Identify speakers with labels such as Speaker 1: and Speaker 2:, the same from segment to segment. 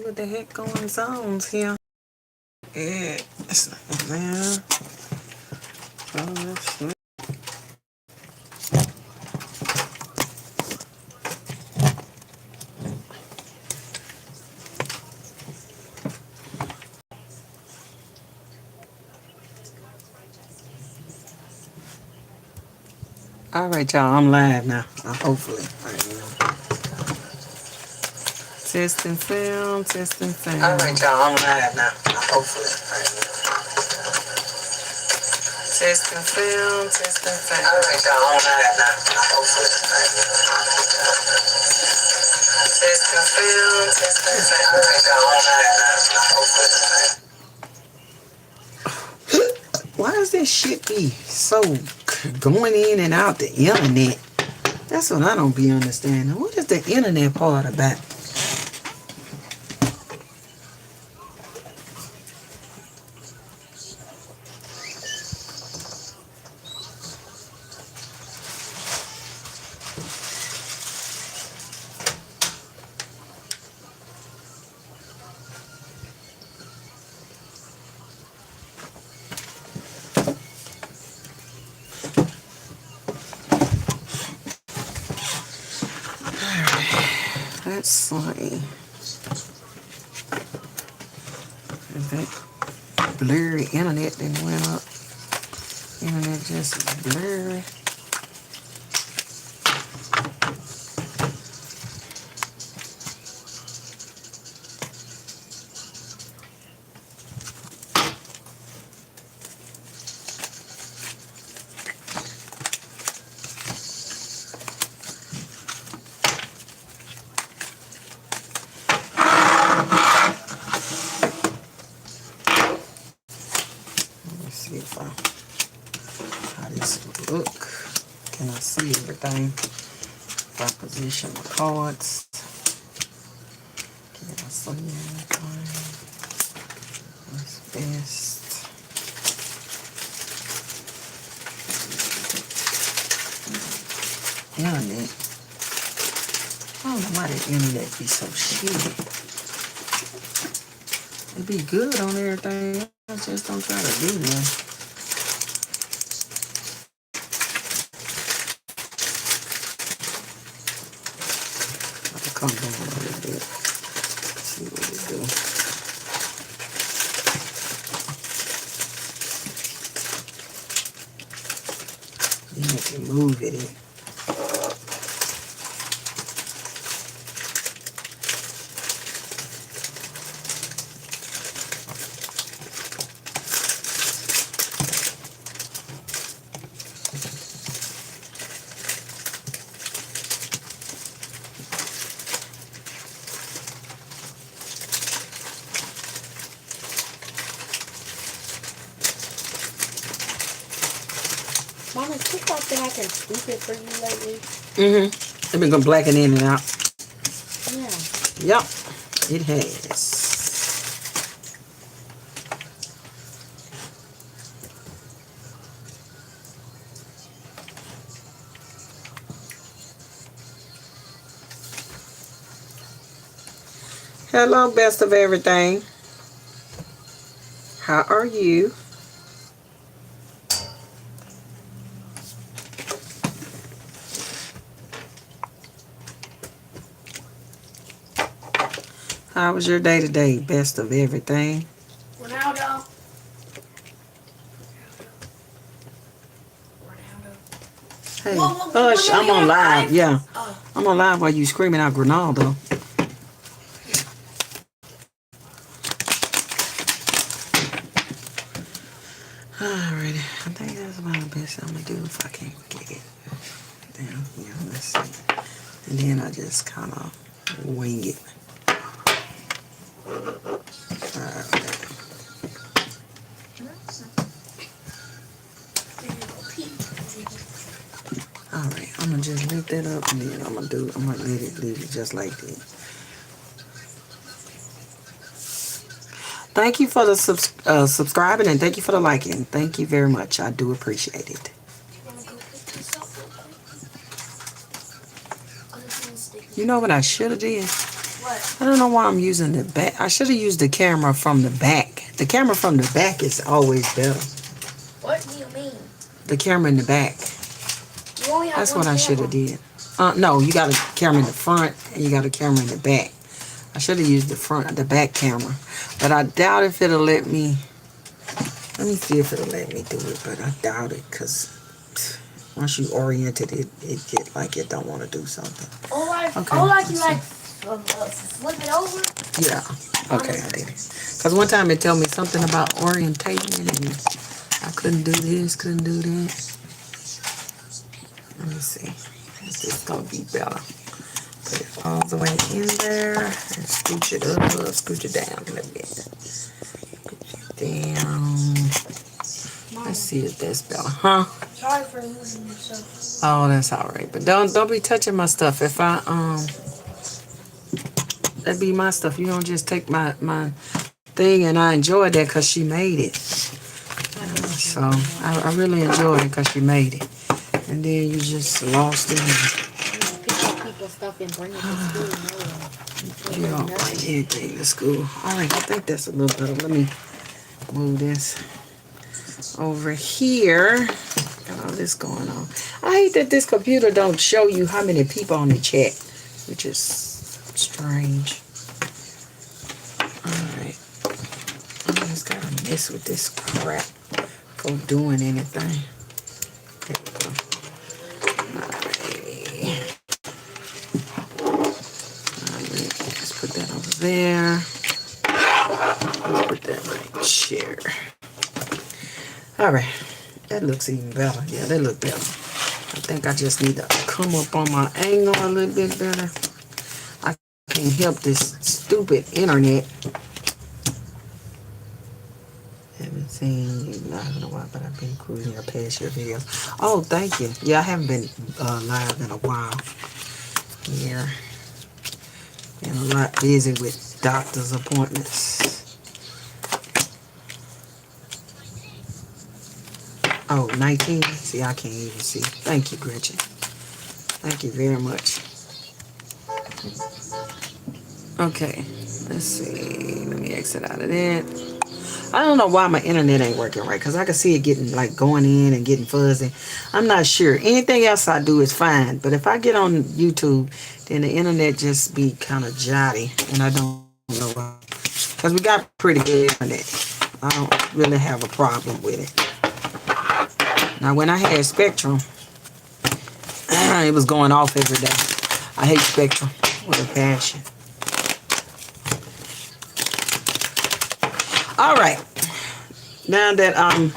Speaker 1: what the heck going on here. Yeah, it's not there. Oh, that's not. All right, y'all, I'm live now. Hopefully. Testing sound, testing sound. All right, y'all, I'm live now. Hopefully. Testing sound, testing sound. All right, y'all, I'm live now. Hopefully. Testing sound, testing sound. All right, y'all, I'm live now. Hopefully. Why does this shit be so going in and out the internet? That's what I don't be understanding. What is the internet part about? Let's see. Is that blurry internet that went up? Internet just blurry. See if how this look. Can I see everything? If I position my cards, can I see everything? What's best? Internet. I don't know why the internet be so shitty. It be good on everything. I just don't try to do that. I'll come down a little bit. See what it do. Then I can move it in.
Speaker 2: Mama, TikTok been acting stupid for you lately?
Speaker 1: I've been going blacken in and out.
Speaker 2: Yeah.
Speaker 1: Yep, it has. Hello, best of everything. How are you? How was your day today, best of everything?
Speaker 2: Ronaldo.
Speaker 1: Hey, hush, I'm on live. Yeah, I'm on live while you screaming out Ronaldo. Alrighty, I think that's about the best I'm gonna do if I can't get it down here. Let's see. And then I just kind of wing it. Alright, I'm gonna just lift that up and then I'm gonna leave it just like that. Thank you for the subscribing and thank you for the liking. Thank you very much. I do appreciate it. You know what I should have did?
Speaker 2: What?
Speaker 1: I don't know why I'm using the back. I should have used the camera from the back. The camera from the back is always better.
Speaker 2: What do you mean?
Speaker 1: The camera in the back.
Speaker 2: You only have
Speaker 1: That's
Speaker 2: one
Speaker 1: what I should
Speaker 2: camera.
Speaker 1: have did. No, you got a camera in the front and you got a camera in the back. I should have used the back camera. But I doubt if it'll let me. Let me see if it'll let me do it, but I doubt it because once you oriented it, it get like it don't want to do something.
Speaker 2: Oh, like,
Speaker 1: Okay.
Speaker 2: oh, like you like flip it over?
Speaker 1: Yeah. Okay, I did it. Because one time it told me something about orientation and I couldn't do this, couldn't do that. Let me see. Is this going to be better? Put it all the way in there and scooch it up, scooch it down a little bit. Scooch it down. Let's see if that's better. Huh?
Speaker 2: Sorry for losing yourself.
Speaker 1: Oh, that's all right. But don't be touching my stuff. If I that be my stuff. You don't just take my thing, and I enjoyed that because she made it. So I really enjoyed it because she made it. And then you just lost it.
Speaker 2: Pick up people's stuff and bring it to school.
Speaker 1: You don't bring anything to school. All right, I think that's a little better. Let me move this over here. Got all this going on. I hate that this computer don't show you how many people on the chat, which is strange. All right, I just gotta mess with this crap for doing anything. There we go. Alright, let's put that over there. Let's put that right chair. Alright, that looks even better. Yeah, that looks better. I think I just need to come up on my angle a little bit better. I can't help this stupid internet. Haven't seen you live in a while, but I've been cruising your past your videos. Oh, thank you. Yeah, I haven't been live in a while. Yeah. Been a lot busy with doctor's appointments. Oh, 19? See, I can't even see. Thank you, Gretchen. Thank you very much. Okay, let's see. Let me exit out of that. I don't know why my internet ain't working right, because I can see it getting like going in and getting fuzzy. I'm not sure. Anything else I do is fine, but if I get on YouTube, then the internet just be kind of jotty, and I don't know why. Because we got pretty good internet. I don't really have a problem with it. Now, when I had Spectrum, it was going off every day. I hate Spectrum with a passion. All right. Now that I'm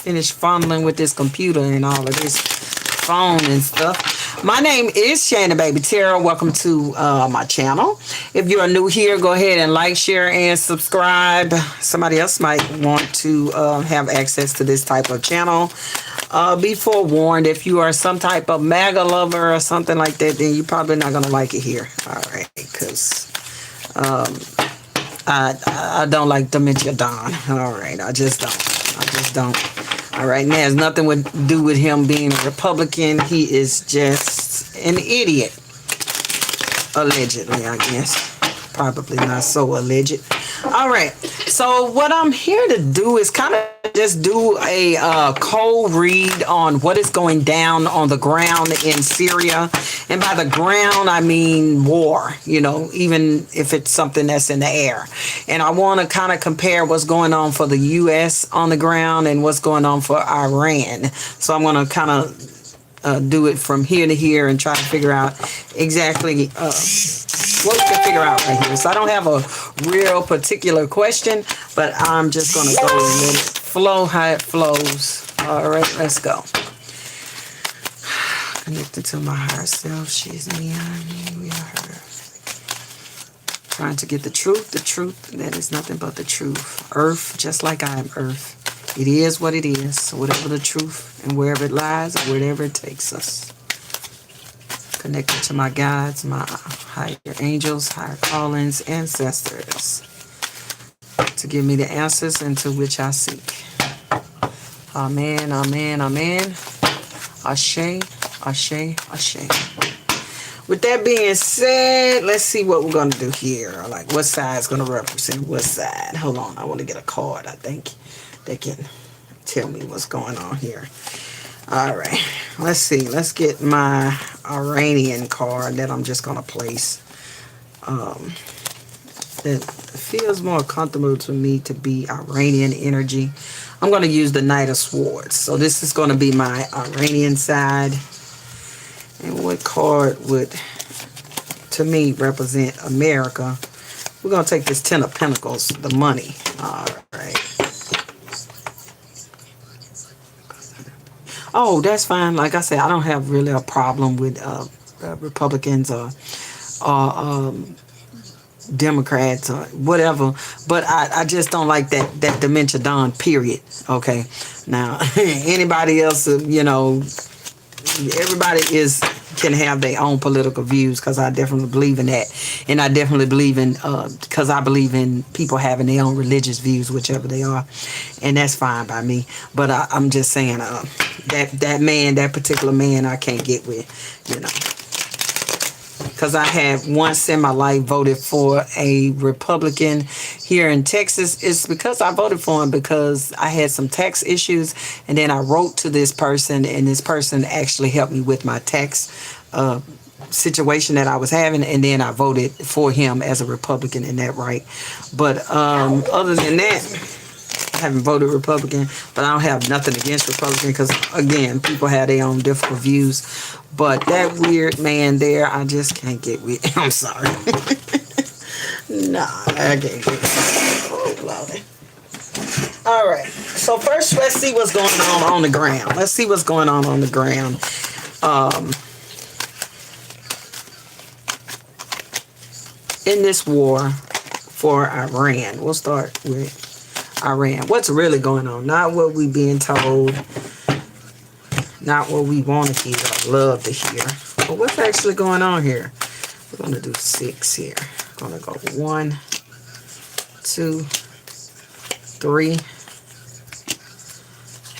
Speaker 1: finished fumbling with this computer and all of this phone and stuff, my name is Shannon Baby Tara. Welcome to my channel. If you are new here, go ahead and like, share, and subscribe. Somebody else might want to have access to this type of channel. Be forewarned, if you are some type of MAGA lover or something like that, then you're probably not going to like it here. All right, because I don't like Dementia Don. All right, I just don't. All right, and that has nothing to do with him being a Republican. He is just an idiot. Allegedly, I guess. Probably not so alleged. All right, so what I'm here to do is kind of just do a cold read on what is going down on the ground in Syria. And by the ground, I mean war, you know, even if it's something that's in the air. And I want to kind of compare what's going on for the U.S. on the ground and what's going on for Iran. So I'm going to kind of do it from here to here and try to figure out exactly what we can figure out right here. So I don't have a real particular question, but I'm just going to go and let it flow how it flows. All right, let's go. Connected to my higher self. She's me, I mean, we are her. Trying to get the truth that is nothing but the truth. Earth, just like I am earth. It is what it is. So whatever the truth and wherever it lies or wherever it takes us. Connected to my guides, my higher angels, higher callings, ancestors. To give me the answers into which I seek. Amen, amen, amen. Ashe, ashe, ashe. with that being said, let's see what we're gonna do here. Like what side's gonna represent what side. Hold on, I want to get a card. I think they can tell me what's going on here. All right, let's see. Let's get my Iranian card that I'm just gonna place. That feels more comfortable to me to be Iranian energy. I'm going to use the Knight of Swords. So this is going to be my Iranian side. And what card would, to me, represent America? We're going to take this Ten of Pentacles, the money. All right. Oh, that's fine. Like I said, I don't have really a problem with Republicans or Democrats or whatever, but I just don't like that dementia dawn, period. Okay, now anybody else, everybody can have their own political views, because I definitely believe in that, and I definitely believe in because I believe in people having their own religious views, whichever they are, and that's fine by me. But I'm just saying that particular man I can't get with, because I have once in my life voted for a Republican here in Texas. It's because I voted for him because I had some tax issues, and then I wrote to this person, and this person actually helped me with my tax situation that I was having, and then I voted for him as a Republican in that right. But other than that, I haven't voted Republican, but I don't have nothing against Republican, because again, people have their own different views. But that weird man there, I just can't get with. I'm sorry. Nah, I can't get with. Oh, Lordy. All right. So first, let's see what's going on the ground. Let's see what's going on the ground. In this war for Iran, we'll start with Iran. What's really going on? Not what we being told, not what we want to hear or love to hear, but what's actually going on here. We're going to do 6 here. We're going to go 1, 2, 3,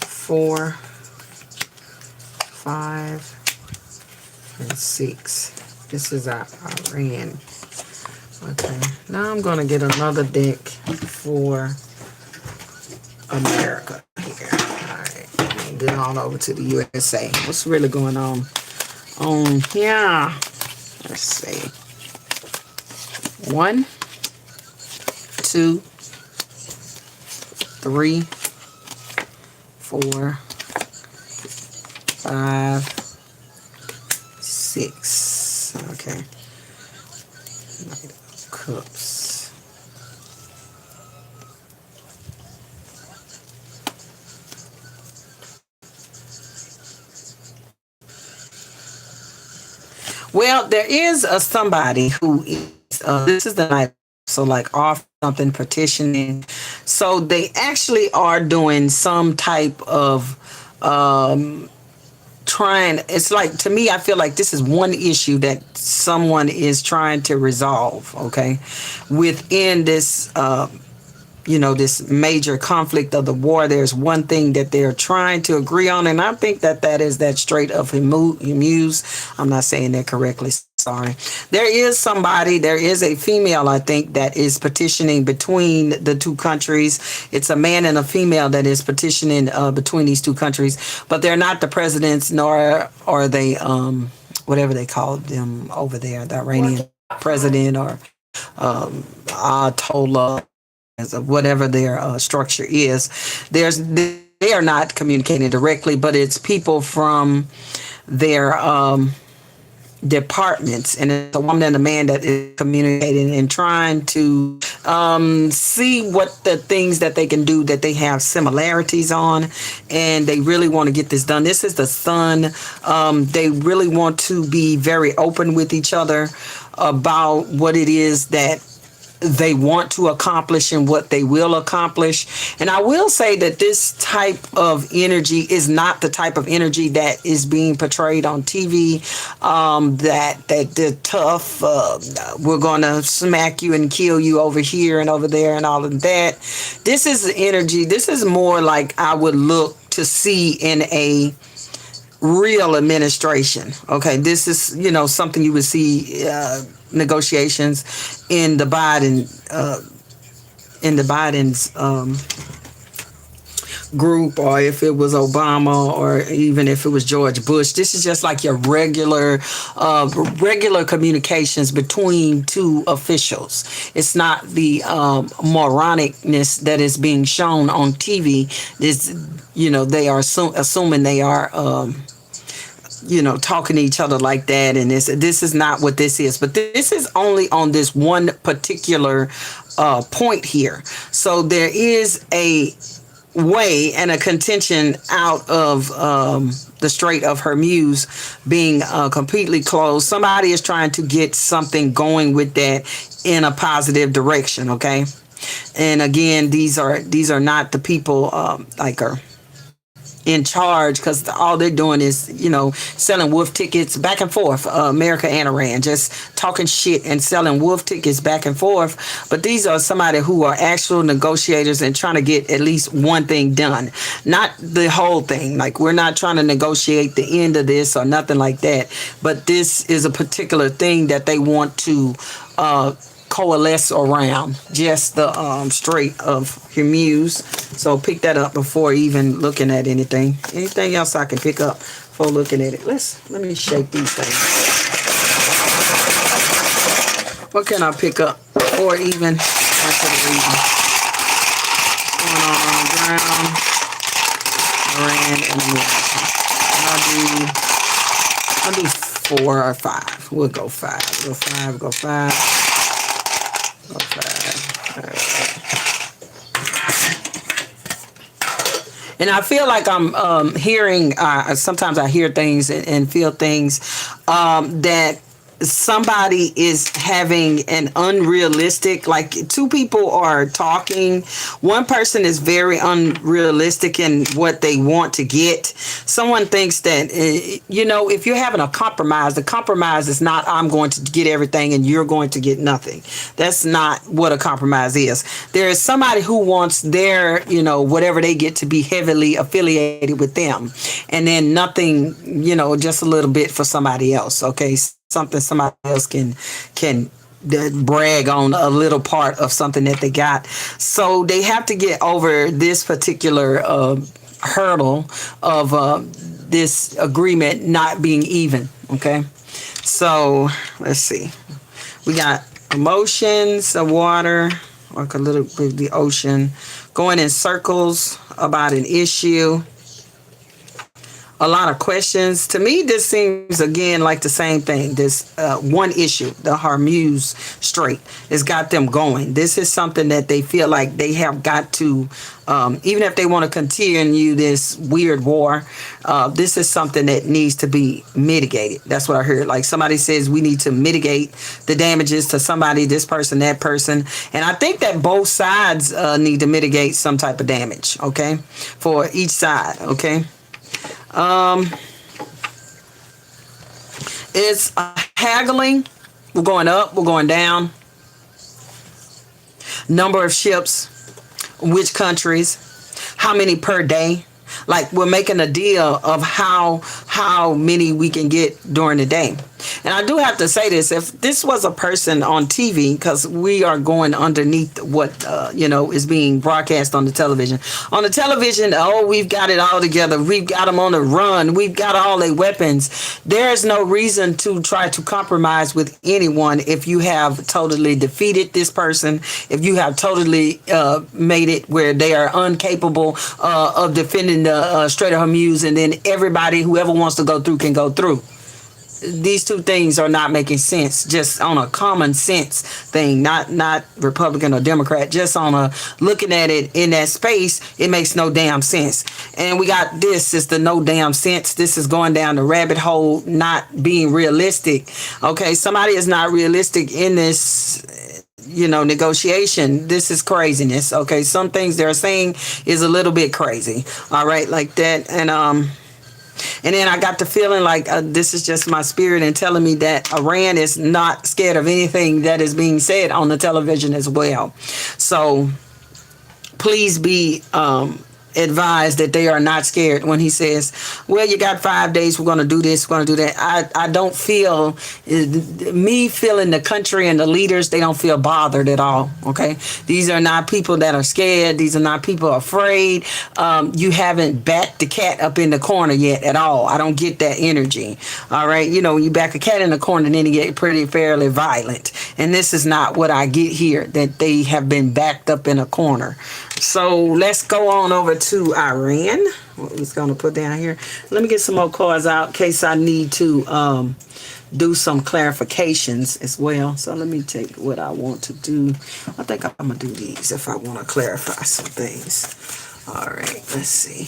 Speaker 1: 4, 5, and 6. This is our Iran. Okay, now I'm going to get another deck for America here. Alright, get on over to the USA. What's really going on here? Let's see. 1, 2, 3, 4, 5, 6. Okay. Knight of Cups. Well, there is somebody who is, this is the night, so like off something, petitioning. So they actually are doing some type of trying. It's like, to me, I feel like this is one issue that someone is trying to resolve, okay, within this this major conflict of the war. There's one thing that they're trying to agree on, and I think that is that Strait of Hormuz. I'm not saying that correctly, sorry. There is a female, I think, that is petitioning between the two countries. It's a man and a female that is petitioning between these two countries, but they're not the presidents, nor are they whatever they call them over there, the Iranian president or Ayatollah, of whatever their structure is. They are not communicating directly, but it's people from their departments, and it's a woman and a man that is communicating and trying to see what the things that they can do that they have similarities on, and they really want to get this done. This is the sun. They really want to be very open with each other about what it is that they want to accomplish and what they will accomplish. And I will say that this type of energy is not the type of energy that is being portrayed on TV, that the tough, we're going to smack you and kill you over here and over there and all of that. This is energy. This is more like I would look to see in a real administration. Okay, this is, something you would see negotiations in the Biden's group, or if it was Obama, or even if it was George Bush. This is just like your regular communications between two officials. It's not the moronicness that is being shown on TV. This, they are assuming they are talking to each other like that, and this is not what this is. But this is only on this one particular point here. So there is a way and a contention out of the Strait of Hormuz being completely closed. Somebody is trying to get something going with that in a positive direction. Okay, and again, these are not the people like are in charge, because all they're doing is selling wolf tickets back and forth, America and Iran, just talking shit and selling wolf tickets back and forth. But these are somebody who are actual negotiators and trying to get at least one thing done, not the whole thing. Like, we're not trying to negotiate the end of this or nothing like that, but this is a particular thing that they want to coalesce around, just the Strait of Hormuz. So pick that up before even looking at anything. Anything else I can pick up before looking at it? Let me shake these things. What can I pick up before even after the reading? Going on the ground, Iran and America. I'll do 4 or 5. We'll go 5. Go 5. Go 5. And I feel like I'm hearing, sometimes I hear things and feel things that somebody is having an unrealistic, like two people are talking. One person is very unrealistic in what they want to get. Someone thinks that, if you're having a compromise, the compromise is not, I'm going to get everything and you're going to get nothing. That's not what a compromise is. There is somebody who wants their, whatever they get to be heavily affiliated with them. And then nothing, just a little bit for somebody else. Okay. Something somebody else can brag on a little part of something that they got. So they have to get over this particular hurdle of this agreement not being even. Okay, so let's see. We got emotions of water, like a little bit of the ocean, going in circles about an issue. A lot of questions. To me, this seems, again, like the same thing. This one issue, the Hormuz Strait, has got them going. This is something that they feel like they have got to, even if they want to continue this weird war, this is something that needs to be mitigated. That's what I heard. Like, somebody says we need to mitigate the damages to somebody, this person, that person. And I think that both sides need to mitigate some type of damage, okay, for each side, okay? It's haggling. We're going up, we're going down. Number of ships, which countries, how many per day. Like, we're making a deal of how many we can get during the day. And I do have to say this, if this was a person on TV, because we are going underneath what, is being broadcast on the television. On the television, we've got it all together. We've got them on the run. We've got all their weapons. There is no reason to try to compromise with anyone if you have totally defeated this person, if you have totally made it where they are incapable of defending the Strait of Hormuz, and then everybody, whoever wants to go through, can go through. These two things are not making sense, just on a common sense thing, not Republican or Democrat, just on a looking at it in that space, it makes no damn sense. And we got this is the no damn sense. This is going down the rabbit hole, not being realistic. Okay, somebody is not realistic in this negotiation. This is craziness. Okay, some things they're saying is a little bit crazy. All right, like that. And then I got the feeling like this is just my spirit and telling me that Iran is not scared of anything that is being said on the television as well. So please be advised that they are not scared when he says, well, you got 5 days, we're going to do this, we're going to do that. I don't feel, me feeling the country and the leaders, they don't feel bothered at all. Okay, these are not people that are scared, these are not people afraid. You haven't backed the cat up in the corner yet at all. I don't get that energy. All right, you know, you back a cat in the corner, then you get pretty fairly violent, and this is not what I get here, that they have been backed up in a corner. So let's go on over to Iran. What was going to put down here? Let me get some more cards out in case I need to do some clarifications as well. So let me take what I want to do. I think I'm going to do these if I want to clarify some things. All right, let's see.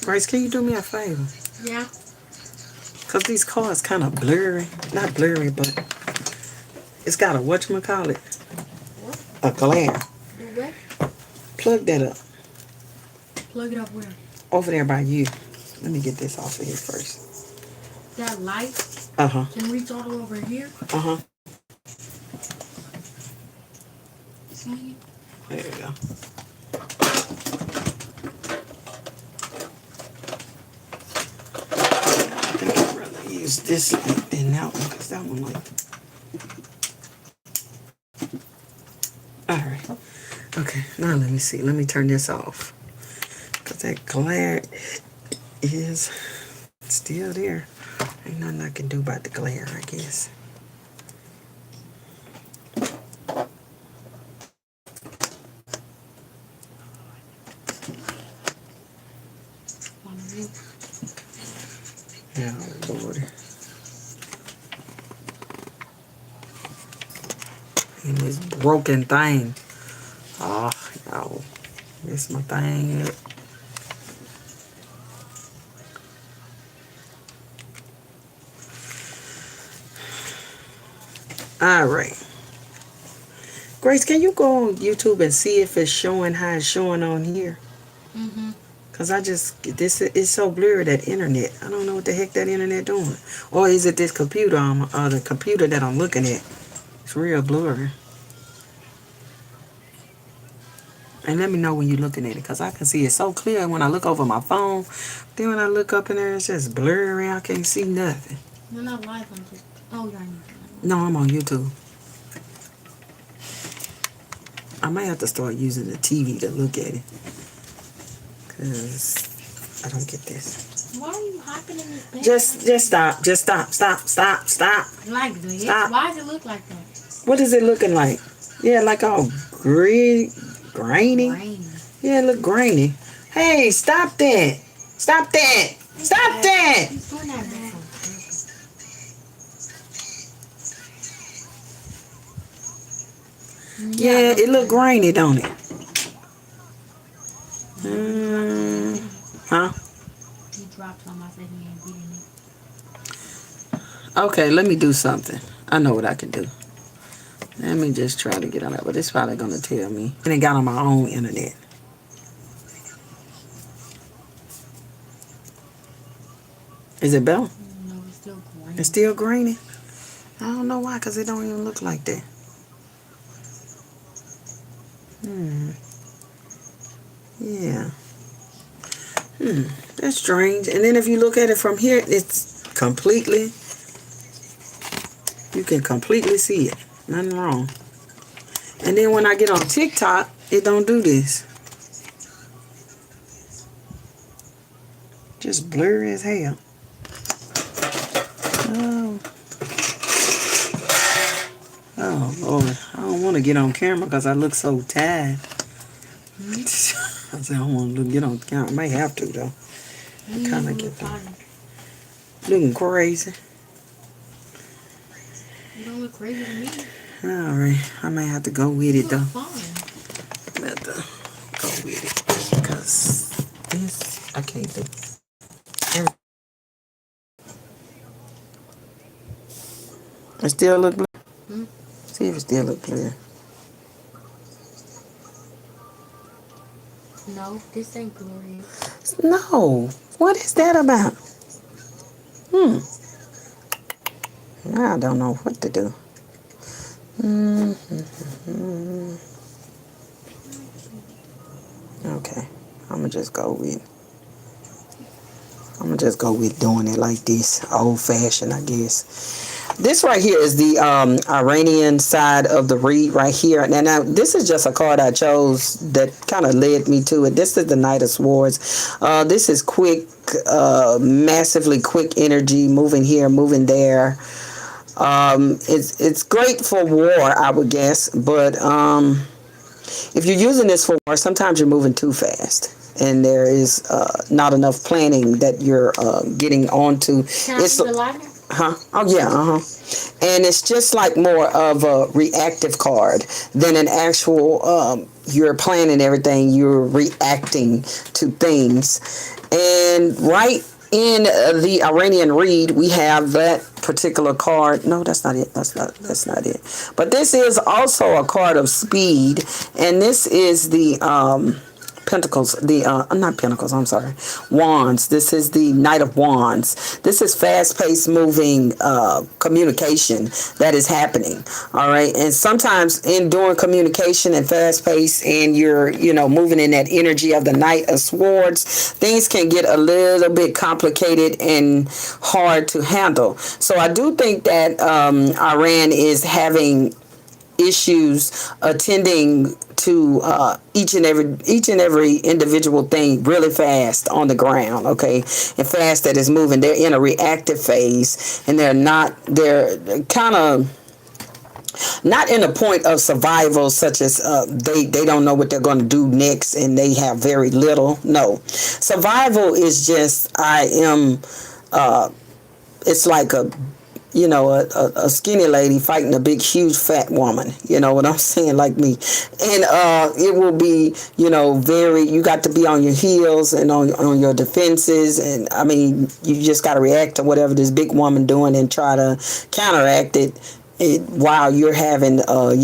Speaker 1: Grace, can you do me a favor?
Speaker 2: Yeah.
Speaker 1: Because these cards kind of blurry. Not blurry, but it's got a whatchamacallit.
Speaker 2: What?
Speaker 1: A glare.
Speaker 2: Do what?
Speaker 1: Plug that up.
Speaker 2: Plug it up where?
Speaker 1: Over there by you. Let me get this off of here first.
Speaker 2: That light
Speaker 1: Uh-huh.
Speaker 2: can reach all the way over here.
Speaker 1: Uh-huh.
Speaker 2: See?
Speaker 1: There you go. I think I'd rather use this light than that one, because that one like... Alright. Okay, now let me see. Let me turn this off. Because that glare is still there. Ain't nothing I can do about the glare, I guess. Yeah, Lord. And this broken thing. Oh, y'all. Miss my thing. All right. Grace, can you go on YouTube and see if it's showing how it's showing on here?
Speaker 2: Mm-hmm.
Speaker 1: Because this is so blurry, that internet. I don't know what the heck that internet doing. Or is it this computer, the computer that I'm looking at? It's real blurry. And let me know when you're looking at it, because I can see it so clear when I look over my phone. Then when I look up in there, it's just blurry. I can't see nothing.
Speaker 2: You're not live on this. Oh, you're on YouTube.
Speaker 1: No, I'm on YouTube. I might have to start using the TV to look at it, because I don't get this.
Speaker 2: Why are you hopping in this bed?
Speaker 1: Just stop. Just stop.
Speaker 2: Like this?
Speaker 1: Stop.
Speaker 2: Why does it look like that?
Speaker 1: What is it looking like? Yeah, like all grainy.
Speaker 2: Rain.
Speaker 1: Yeah, it look grainy. Hey, stop that. Stop that. Stop that.
Speaker 2: He's doing that bad.
Speaker 1: Yeah, it look grainy, don't it? Huh?
Speaker 2: He dropped some. I said he ain't beating it.
Speaker 1: Okay, let me do something. I know what I can do. Let me just try to get on that, but it's probably gonna tell me. And it got on my own internet. Is it better?
Speaker 2: No, it's still green.
Speaker 1: It's still grainy? I don't know why, because it don't even look like that. Yeah. That's strange. And then if you look at it from here, it's completely, you can completely see it. Nothing wrong. And then when I get on TikTok, it don't do this. Just blurry as hell. Oh Lord, I don't want to get on camera because I look so tired. I said I don't want to get on camera. I may have to though. I kind of get looking crazy.
Speaker 2: You don't look crazy to me.
Speaker 1: All right, I may have to go with
Speaker 2: You
Speaker 1: it
Speaker 2: look
Speaker 1: though.
Speaker 2: fine.
Speaker 1: I have to go with it because this I can't do. It still look blue. See if it still look clear.
Speaker 2: No, this ain't Gloria.
Speaker 1: No. What is that about? Hmm. I don't know what to do. Okay. I'm gonna just go with doing it like this, old fashioned, I guess. This right here is the Iranian side of the reed right here. Now, this is just a card I chose that kind of led me to it. This is the Knight of Swords. This is quick, massively quick energy, moving here, moving there. It's great for war, I would guess, but if you're using this for war, sometimes you're moving too fast. And there is not enough planning that you're getting onto.
Speaker 2: Can I
Speaker 1: It's
Speaker 2: see the lighter?
Speaker 1: Oh yeah, and it's just like more of a reactive card than an actual. You're planning everything. You're reacting to things, and right in the Iranian reed, we have that particular card. No, that's not it. That's not it. But this is also a card of speed, and this is the Pentacles, the not Pentacles, I'm sorry, Wands. This is the Knight of Wands. This is fast-paced moving communication that is happening. All right, and sometimes in doing communication and fast-paced, and you're moving in that energy of the Knight of Swords, things can get a little bit complicated and hard to handle. So I do think that Iran is having issues attending to each and every individual thing really fast on the ground, okay, and fast that is moving. They're in a reactive phase, and they're kind of not in a point of survival, such as they don't know what they're going to do next and they have very little. No, survival is just it's like a skinny lady fighting a big, huge, fat woman. You know what I'm saying? Like me. And it will be, you got to be on your heels and on your defenses. And, I mean, you just got to react to whatever this big woman doing and try to counteract it while you're having, a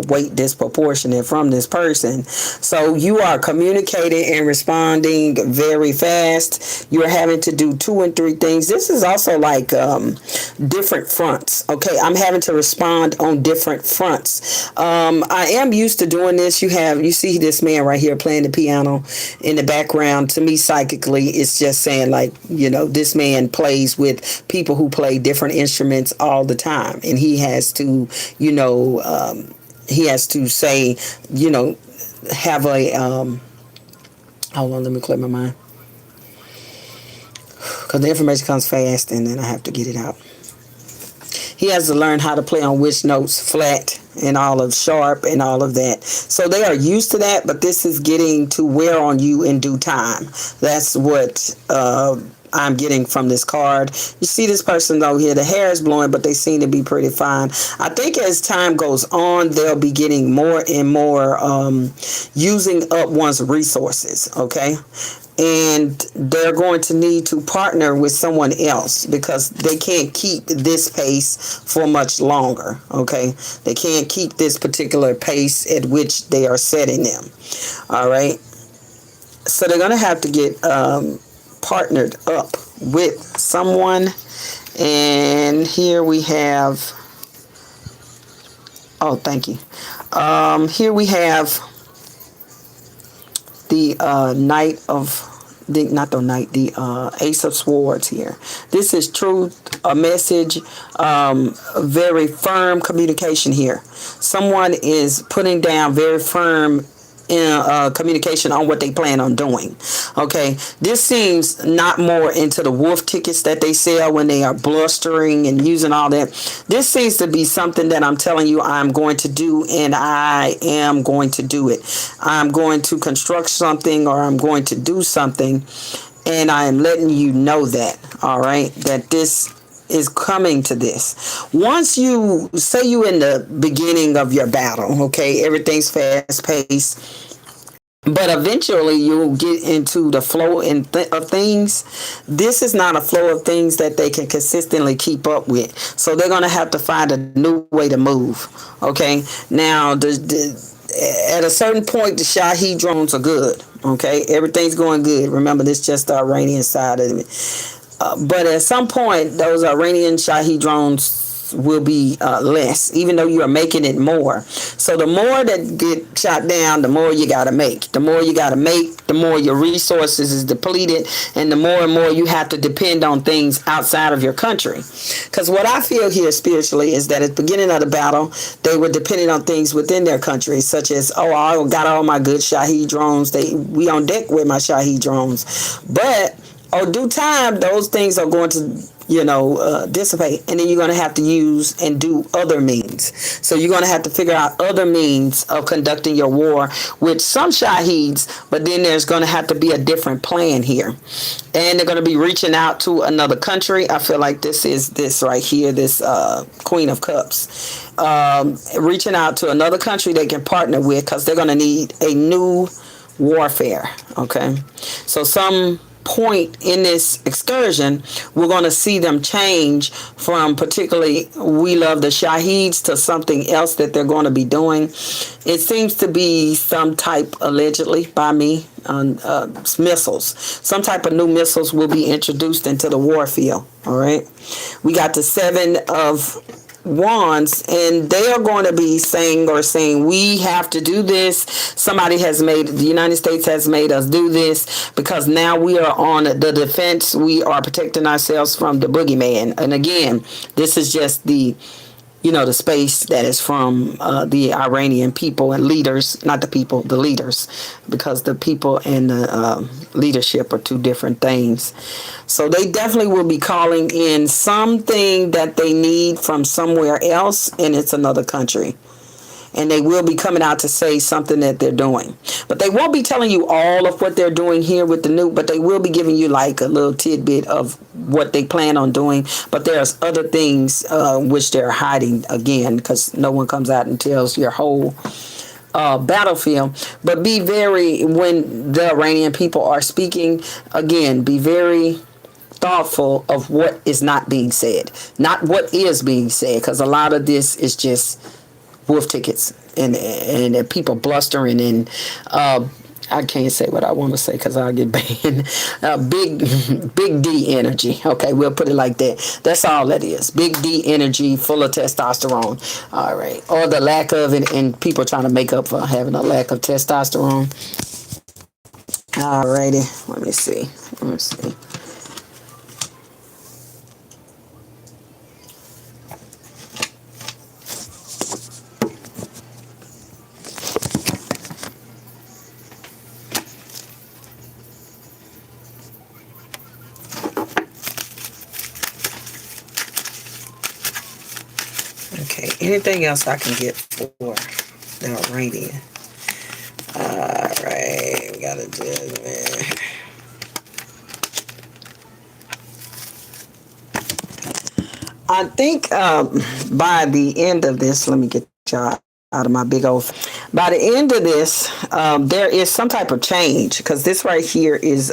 Speaker 1: weight disproportionate from this person. So you are communicating and responding very fast. You're having to do 2 and 3 things. This is also like different fronts. Okay, I'm having to respond on different fronts. I am used to doing this. You see this man right here playing the piano in the background. To me, psychically, it's just saying like, this man plays with people who play different instruments all the time, and he has to, say, have a, hold on, let me clear my mind. Because the information comes fast and then I have to get it out. He has to learn how to play on which notes, flat and all of sharp and all of that. So they are used to that, but this is getting to wear on you in due time. That's what I'm getting from this card. You see this person though here, the hair is blowing, but they seem to be pretty fine. I think as time goes on, they'll be getting more and more using up one's resources, okay? And they're going to need to partner with someone else because they can't keep this pace for much longer, okay? They can't keep this particular pace at which they are setting them, all right? So they're going to have to get partnered up with someone. And here we have, oh, thank you. Here we have the the Ace of Swords here. This is truth, a message, very firm communication here. Someone is putting down very firm communication on what they plan on doing. Okay, this seems not more into the wolf tickets that they sell when they are blustering and using all that. This seems to be something that I'm telling you I'm going to do, and I am going to do it. I'm going to construct something, or I'm going to do something, and I am letting you know that, all right, that this is coming to this. Once you say you in the beginning of your battle, okay, everything's fast paced, but eventually you'll get into the flow of things. This is not a flow of things that they can consistently keep up with. So they're going to have to find a new way to move. Okay. Now, at a certain point, the Shahed drones are good. Okay, everything's going good. Remember, this is just the Iranian side of it. But at some point, those Iranian Shahed drones will be less, even though you are making it more. So the more that get shot down, the more you got to make. The more you got to make, the more your resources is depleted, and the more and more you have to depend on things outside of your country. Because what I feel here spiritually is that at the beginning of the battle, they were depending on things within their country, such as, oh, I got all my good Shahed drones. We on deck with my Shahed drones. But due time, those things are going to dissipate, and then you're going to have to use and do other means. So you're going to have to figure out other means of conducting your war with some Shaheds, but then there's going to have to be a different plan here, and they're going to be reaching out to another country. I feel like this right here, this Queen of Cups, reaching out to another country they can partner with, because they're going to need a new warfare. Okay, so some point in this excursion, we're going to see them change from particularly we love the Shaheds to something else that they're going to be doing. It seems to be some type, allegedly by me, missiles. Some type of new missiles will be introduced into the war field. All right, we got the 7 of Wands, and they are going to be saying we have to do this. The United States has made us do this, because now we are on the defense. We are protecting ourselves from the boogeyman. And again, this is just the space that is from the Iranian people and leaders, not the people, the leaders, because the people and the leadership are two different things. So they definitely will be calling in something that they need from somewhere else, and it's another country. And they will be coming out to say something that they're doing. But they won't be telling you all of what they're doing here with the nuke, but they will be giving you like a little tidbit of what they plan on doing. But there's other things which they're hiding, again, because no one comes out and tells your whole battlefield. But when the Iranian people are speaking, again, be very thoughtful of what is not being said, not what is being said, because a lot of this is just wolf tickets and people blustering, and I can't say what I want to say because I'll get banned. Big D energy. Okay, we'll put it like that. That's all that is. Big D energy, full of testosterone. All right, or the lack of it, and people trying to make up for having a lack of testosterone. All righty, let me see. Okay, anything else I can get for the Iranian? Alright, we gotta do it. I think by the end of this, let me get y'all out of my big old. By the end of this, there is some type of change, because this right here is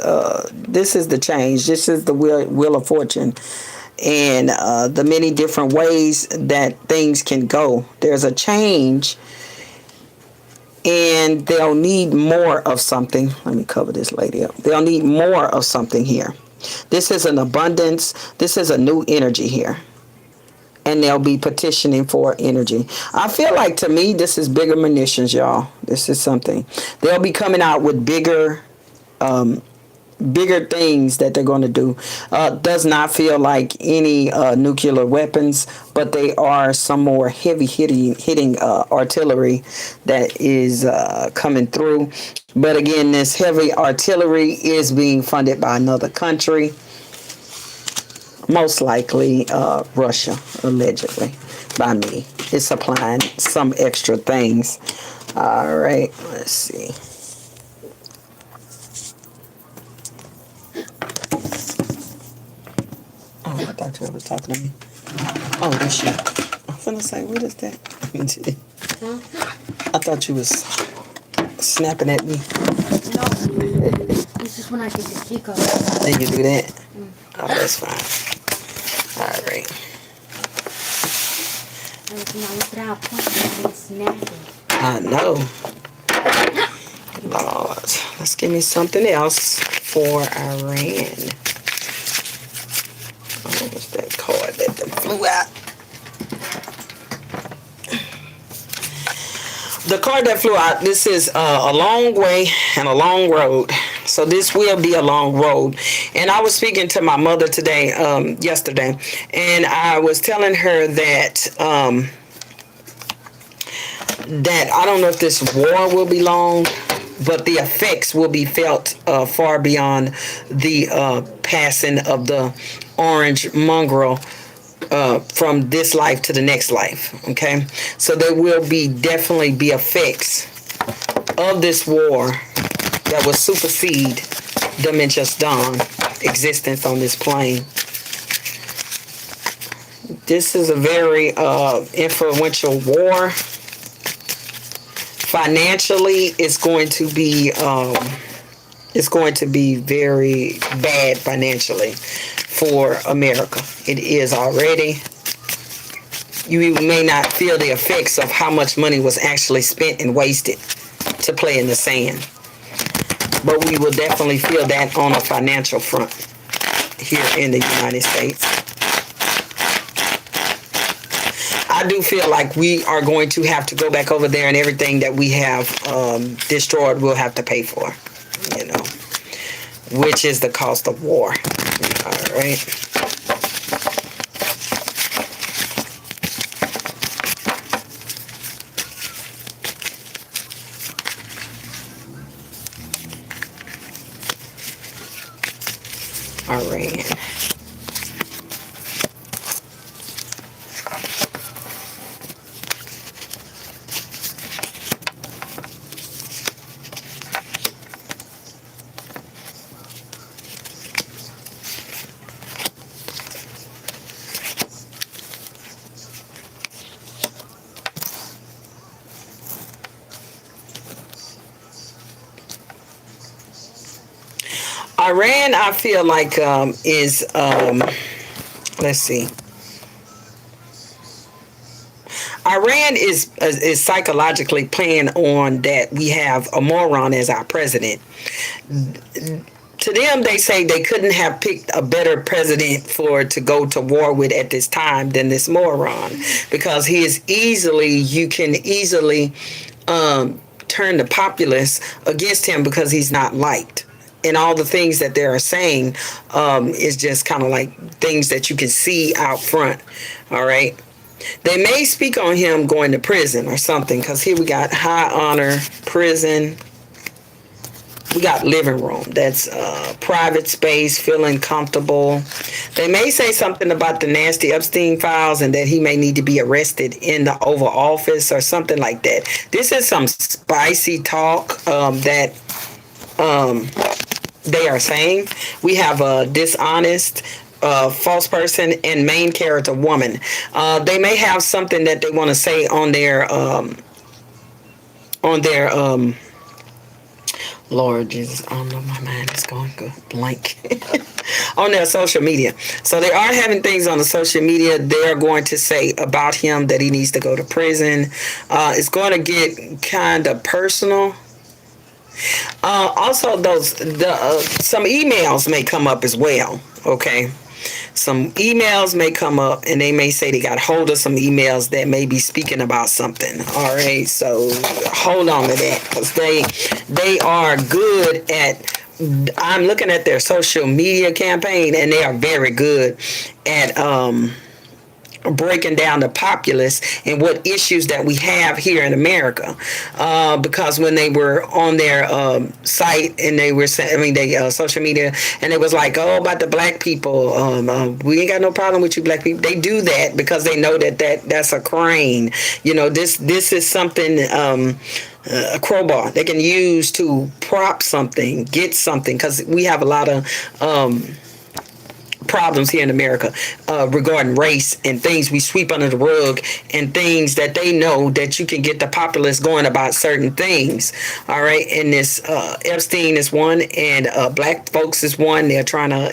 Speaker 1: this is the change. This is the wheel of fortune, and the many different ways that things can go. There's a change, and they'll need more of something. Let me cover this lady up. They'll need more of something here. This is an abundance. This is a new energy here. And they'll be petitioning for energy. I feel like, to me, this is bigger munitions, y'all. This is something. They'll be coming out with bigger things that they're going to do. Does not feel like any nuclear weapons, but they are some more heavy hitting artillery that is coming through. But again, this heavy artillery is being funded by another country. Most likely Russia, allegedly, by me. It's supplying some extra things. All right, let's see. Oh, I thought you was talking to me. Oh, that's you. I'm finna say, what is that? I thought you was snapping at me.
Speaker 2: No, this is when I get the kick off.
Speaker 1: Then you do that? Oh, that's fine. All right.
Speaker 2: Without pointing, snapping.
Speaker 1: I know. Lord, let's give me something else for Iran. Oh, what's that card that done flew out? The card that flew out, this is a long way and a long road. So this will be a long road. And I was speaking to my mother today, yesterday, and I was telling her that that I don't know if this war will be long, but the effects will be felt far beyond the passing of the orange mongrel from this life to the next life. Okay, so there will be definitely be effects of this war that will supersede Dementia's Dawn existence on this plane. This is a very influential war. Financially, it's going to be very bad financially for America. It is already. You may not feel the effects of how much money was actually spent and wasted to play in the sand. But we will definitely feel that on a financial front here in the United States. I do feel like we are going to have to go back over there, and everything that we have destroyed we'll have to pay for, you know, which is the cost of war. All right. Iran. Iran, I feel like is let's see. Iran is psychologically playing on that we have a moron as our president. To them, they say they couldn't have picked a better president to go to war with at this time than this moron, because he is you can easily turn the populace against him because he's not liked. And all the things that they are saying is just kind of like things that you can see out front. All right. They may speak on him going to prison or something, because here we got high honor, prison. We got living room. That's private space, feeling comfortable. They may say something about the nasty Epstein files and that he may need to be arrested in the Oval Office or something like that. This is some spicy talk that they are saying. We have a dishonest, false person and main character woman. They may have something that they want to say on their Lord Jesus, I don't know, my mind is going good blank. On their social media. So they are having things on the social media. They are going to say about him that he needs to go to prison. It's going to get kind of personal. Also, some emails may come up as well. Okay, some emails may come up, and they may say they got hold of some emails that may be speaking about something. All right, so hold on to that, because they are good at. I'm looking at their social media campaign, and they are very good at breaking down the populace and what issues that we have here in America, because when they were on their site and they were saying, social media, and it was like, oh, about the black people, we ain't got no problem with you black people. They do that because they know that's a crane. You know, this is something, a crowbar they can use to prop something, get something, because we have a lot of problems here in America regarding race and things we sweep under the rug, and things that they know that you can get the populace going about certain things. All right, and this Epstein is one, and black folks is one. They're trying to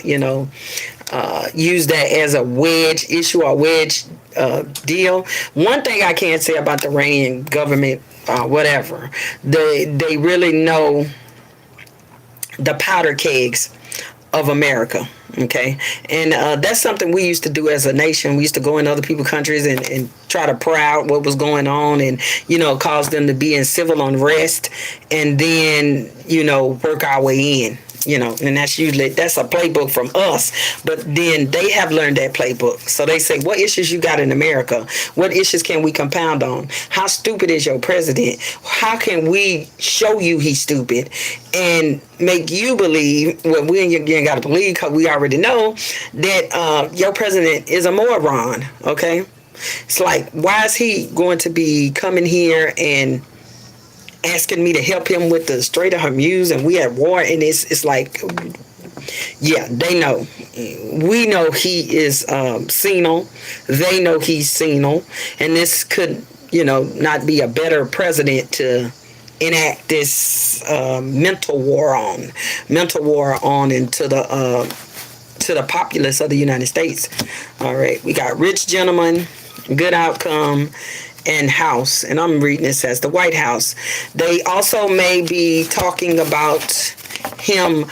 Speaker 1: use that as a wedge issue or wedge deal. One thing I can say about the Iranian government, whatever, they really know the powder kegs of America. Okay, and that's something we used to do as a nation. We used to go in other people's countries and try to pry out what was going on, and cause them to be in civil unrest, and then work our way in. And that's a playbook from us, but then they have learned that playbook. So they say, what issues you got in America? What issues can we compound on? How stupid is your president? How can we show you he's stupid and make you believe what we ain't got to believe, because we already know that your president is a moron. Okay, it's like, why is he going to be coming here and asking me to help him with the Strait of Hormuz, and we at war? And it's like, yeah, they know. We know he is senile. They know he's senile, and this could, not be a better president to enact this mental war on into the populace of the United States. All right, we got rich gentlemen, good outcome, and House, and I'm reading this as the White House. They also may be talking about him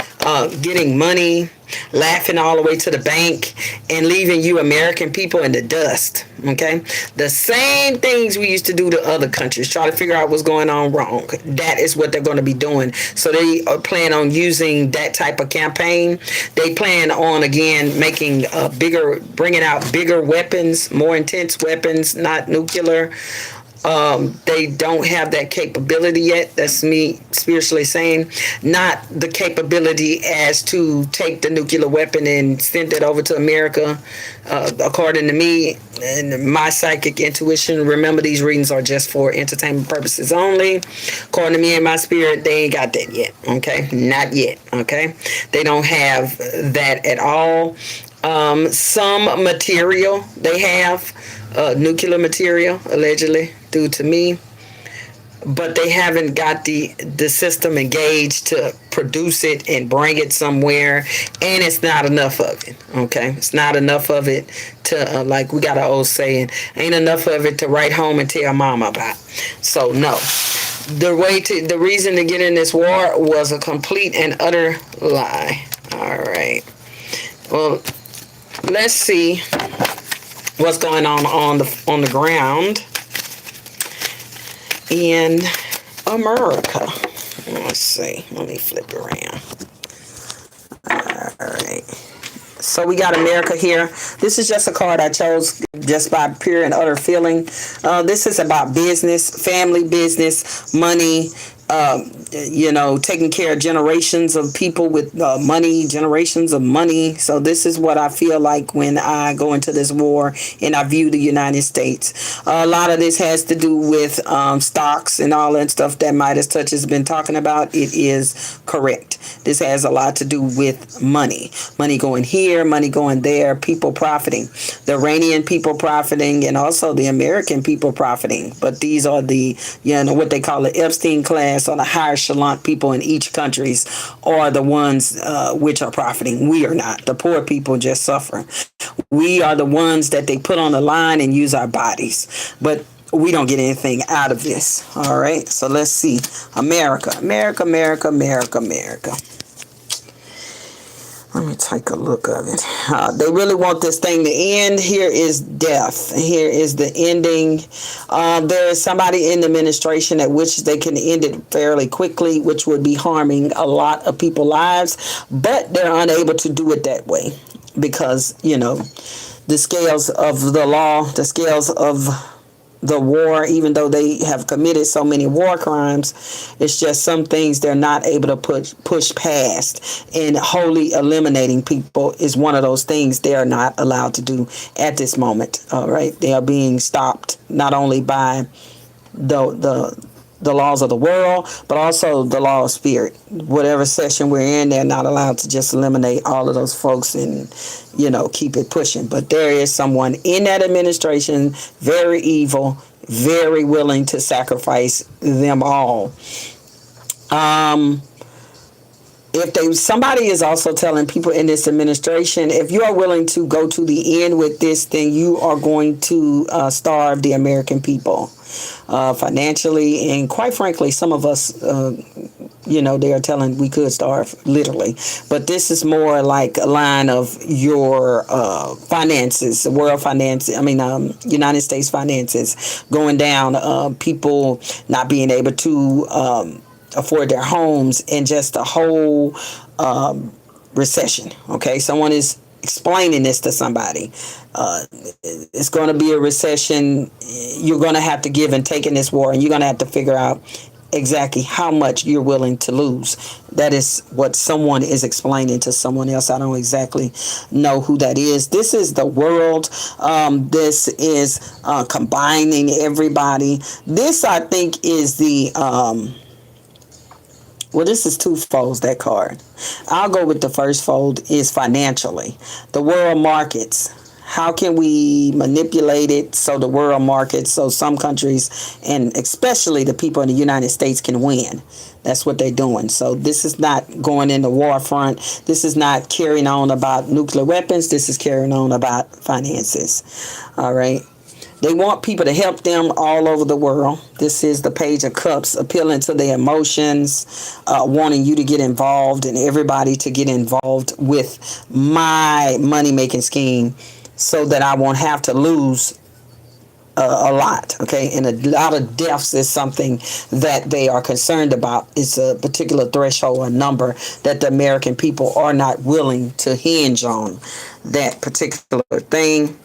Speaker 1: getting money, laughing all the way to the bank, and leaving you American people in the dust. Okay, the same things we used to do to other countries, try to figure out what's going on wrong. That is what they're going to be doing. So they plan on using that type of campaign. They plan on, again, making bringing out bigger weapons, more intense weapons, not nuclear. They don't have that capability yet. That's me spiritually saying, not the capability as to take the nuclear weapon and send it over to America. According to me and my psychic intuition, remember, these readings are just for entertainment purposes only. According to me and my spirit, they ain't got that yet. Okay, not yet. Okay, they don't have that at all. Some material they have, nuclear material, allegedly, due to me, but they haven't got the system engaged to produce it and bring it somewhere, and it's not enough of it. Okay, it's not enough of it to like we got an old saying, ain't enough of it to write home and tell mama about. So no, the reason to get in this war was a complete and utter lie. All right, well, let's see what's going on the ground in America. Let's see. Let me flip it around. All right. So we got America here. This is just a card I chose just by pure and utter feeling. This is about business, family business, money, taking care of generations of people with money, generations of money. So this is what I feel like when I go into this war and I view the United States. A lot of this has to do with stocks and all that stuff that Midas Touch has been talking about. It is correct. This has a lot to do with money. Money going here, money going there, people profiting. The Iranian people profiting, and also the American people profiting. But these are the, what they call the Epstein class, or the higher echelon people in each countries are the ones which are profiting. We are not. The poor people just suffer. We are the ones that they put on the line and use our bodies. But we don't get anything out of this. All right. So let's see. America. Let me take a look of it. They really want this thing to end. Here is death. Here is the ending. There is somebody in the administration at which they can end it fairly quickly, which would be harming a lot of people's lives. But they're unable to do it that way because, the scales of the law, the scales of the war, even though they have committed so many war crimes, it's just some things they're not able to push past, and wholly eliminating people is one of those things they are not allowed to do at this moment. All right, they are being stopped not only by the laws of the world, but also the law of spirit. Whatever session we're in, they're not allowed to just eliminate all of those folks and, keep it pushing. But there is someone in that administration, very evil, very willing to sacrifice them all. somebody is also telling people in this administration, if you are willing to go to the end with this, then you are going to starve the American people financially, and quite frankly, some of us, they are telling we could starve literally. But this is more like a line of your finances, world finances. United States finances going down. People not being able to afford their homes, and just a whole recession. Okay, someone is explaining this to somebody. It's going to be a recession. You're going to have to give and take in this war, and you're going to have to figure out exactly how much you're willing to lose. That is what someone is explaining to someone else. I don't exactly know who that is. This is the world. This is combining everybody. This, I think, is the this is two folds, that card. I'll go with the first fold is financially. The world markets. How can we manipulate it so the world markets, so some countries, and especially the people in the United States, can win? That's what they're doing. So this is not going in the war front. This is not carrying on about nuclear weapons. This is carrying on about finances. All right. They want people to help them all over the world. This is the Page of Cups, appealing to their emotions, wanting you to get involved and everybody to get involved with my money-making scheme so that I won't have to lose a lot. Okay, and a lot of deaths is something that they are concerned about. It's a particular threshold, a number that the American people are not willing to hinge on that particular thing.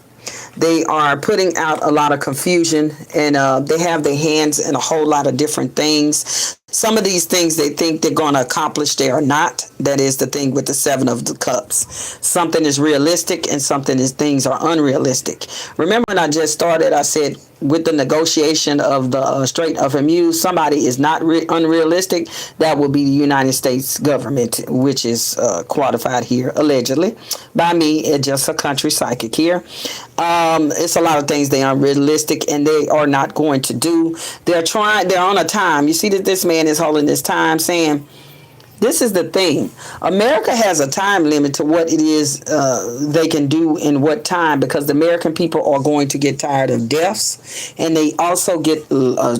Speaker 1: They are putting out a lot of confusion, and they have their hands in a whole lot of different things. Some of these things they think they're going to accomplish, they are not. That is the thing with the Seven of the Cups. Something is realistic and things are unrealistic. Remember when I just started, I said with the negotiation of the Strait of Hormuz, somebody is not unrealistic. That will be the United States government, which is qualified here, allegedly, by me. It's just a country psychic here. It's a lot of things they are unrealistic, and they are not going to do. They're on a time. You see that this man is holding this time, saying, this is the thing. America has a time limit to what it is they can do in what time, because the American people are going to get tired of deaths, and they also get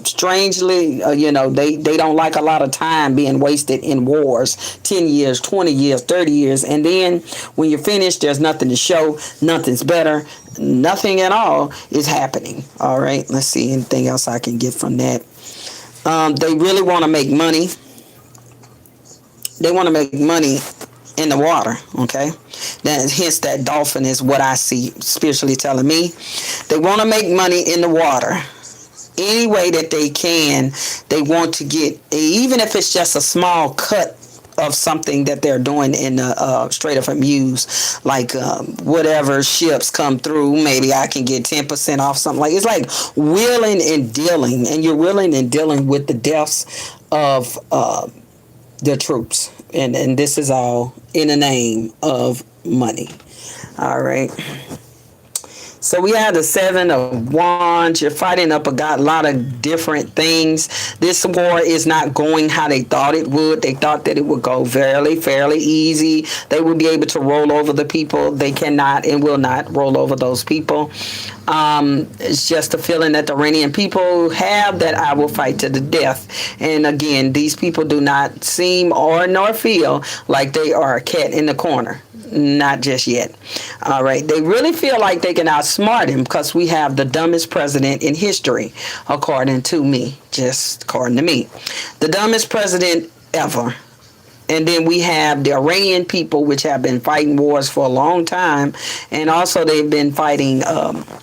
Speaker 1: strangely, they don't like a lot of time being wasted in wars, 10 years, 20 years, 30 years, and then when you're finished, there's nothing to show, nothing's better, nothing at all is happening. All right, let's see anything else I can get from that. They really want to make money. They want to make money in the water, okay? Hence that dolphin is what I see spiritually telling me. They want to make money in the water. Any way that they can, they want to get, even if it's just a small cut of something that they're doing in the Strait of Hormuz, like whatever ships come through, maybe I can get 10% off something. Like, it's like wheeling and dealing, and you're wheeling and dealing with the deaths of the troops, and this is all in the name of money. All right. So we have the Seven of Wands. You're fighting up a lot of different things. This war is not going how they thought it would. They thought that it would go fairly easy. They would be able to roll over the people. They cannot and will not roll over those people. It's just a feeling that the Iranian people have, that I will fight to the death. And again, these people do not seem or nor feel like they are a cat in the corner. Not just yet. All right. They really feel like they can outsmart him, because we have the dumbest president in history, according to me. Just according to me. The dumbest president ever. And then we have the Iranian people, which have been fighting wars for a long time. And also they've been fighting,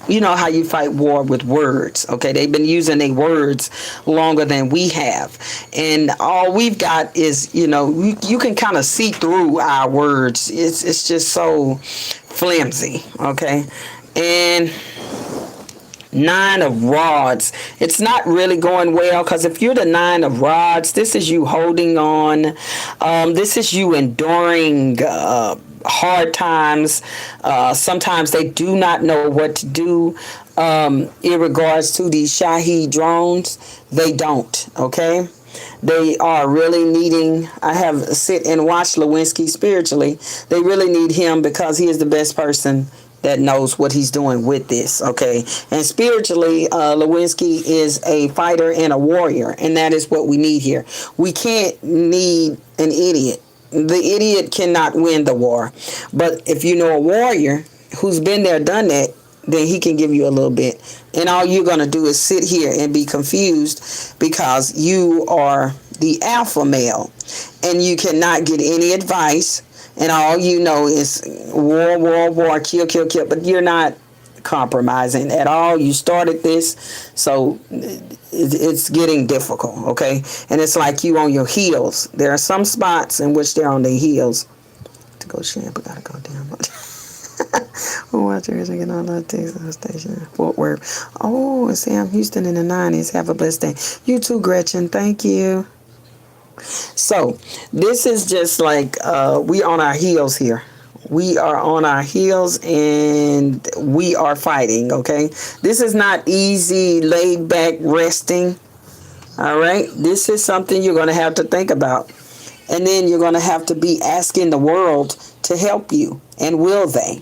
Speaker 1: you know how you fight war with words. Okay, they've been using their words longer than we have. And all we've got is, you can kind of see through our words. It's just so flimsy. Okay. And Nine of Rods. It's not really going well, because if you're the Nine of Rods, this is you holding on. This is you enduring hard times. Sometimes they do not know what to do in regards to these Shahed drones. They don't, okay? They are really needing, I have sit and watched Lewinsky spiritually. They really need him because he is the best person that knows what he's doing with this, okay? And spiritually, Lewinsky is a fighter and a warrior, and that is what we need here. We can't need an idiot. The idiot cannot win the war. But if you know a warrior who's been there, done that, then he can give you a little bit. And all you're going to do is sit here and be confused because you are the alpha male and you cannot get any advice. And all you know is war, kill, kill, kill. But you're not compromising at all. You started this, so it's getting difficult, okay? And it's like you on your heels. There are some spots in which they're on their heels. To go shampoo, gotta go down. Watchers getting on the Texas station, Fort Worth. Oh, Sam Houston in the 90s. Have a blessed day. You too, Gretchen. Thank you. So this is just like we on our heels here. We are on our heels and we are fighting, okay? This is not easy, laid back, resting. All right? This is something you're going to have to think about. And then you're going to have to be asking the world to help you. And will they?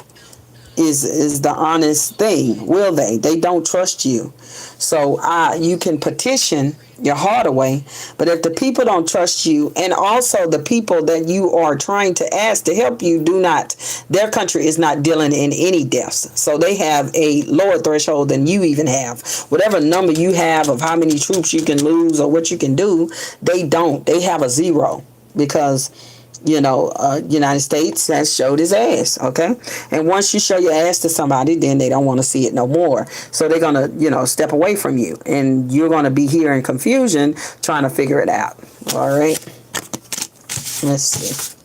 Speaker 1: Is the honest thing. Will they? They don't trust you. So you can petition your heart away, but if the people don't trust you, and also the people that you are trying to ask to help you do not, their country is not dealing in any deaths. So they have a lower threshold than you even have. Whatever number you have of how many troops you can lose or what you can do, they don't. They have a zero because United States has showed his ass, okay? And once you show your ass to somebody, then they don't want to see it no more. So they're going to, step away from you. And you're going to be here in confusion trying to figure it out. All right? Let's see.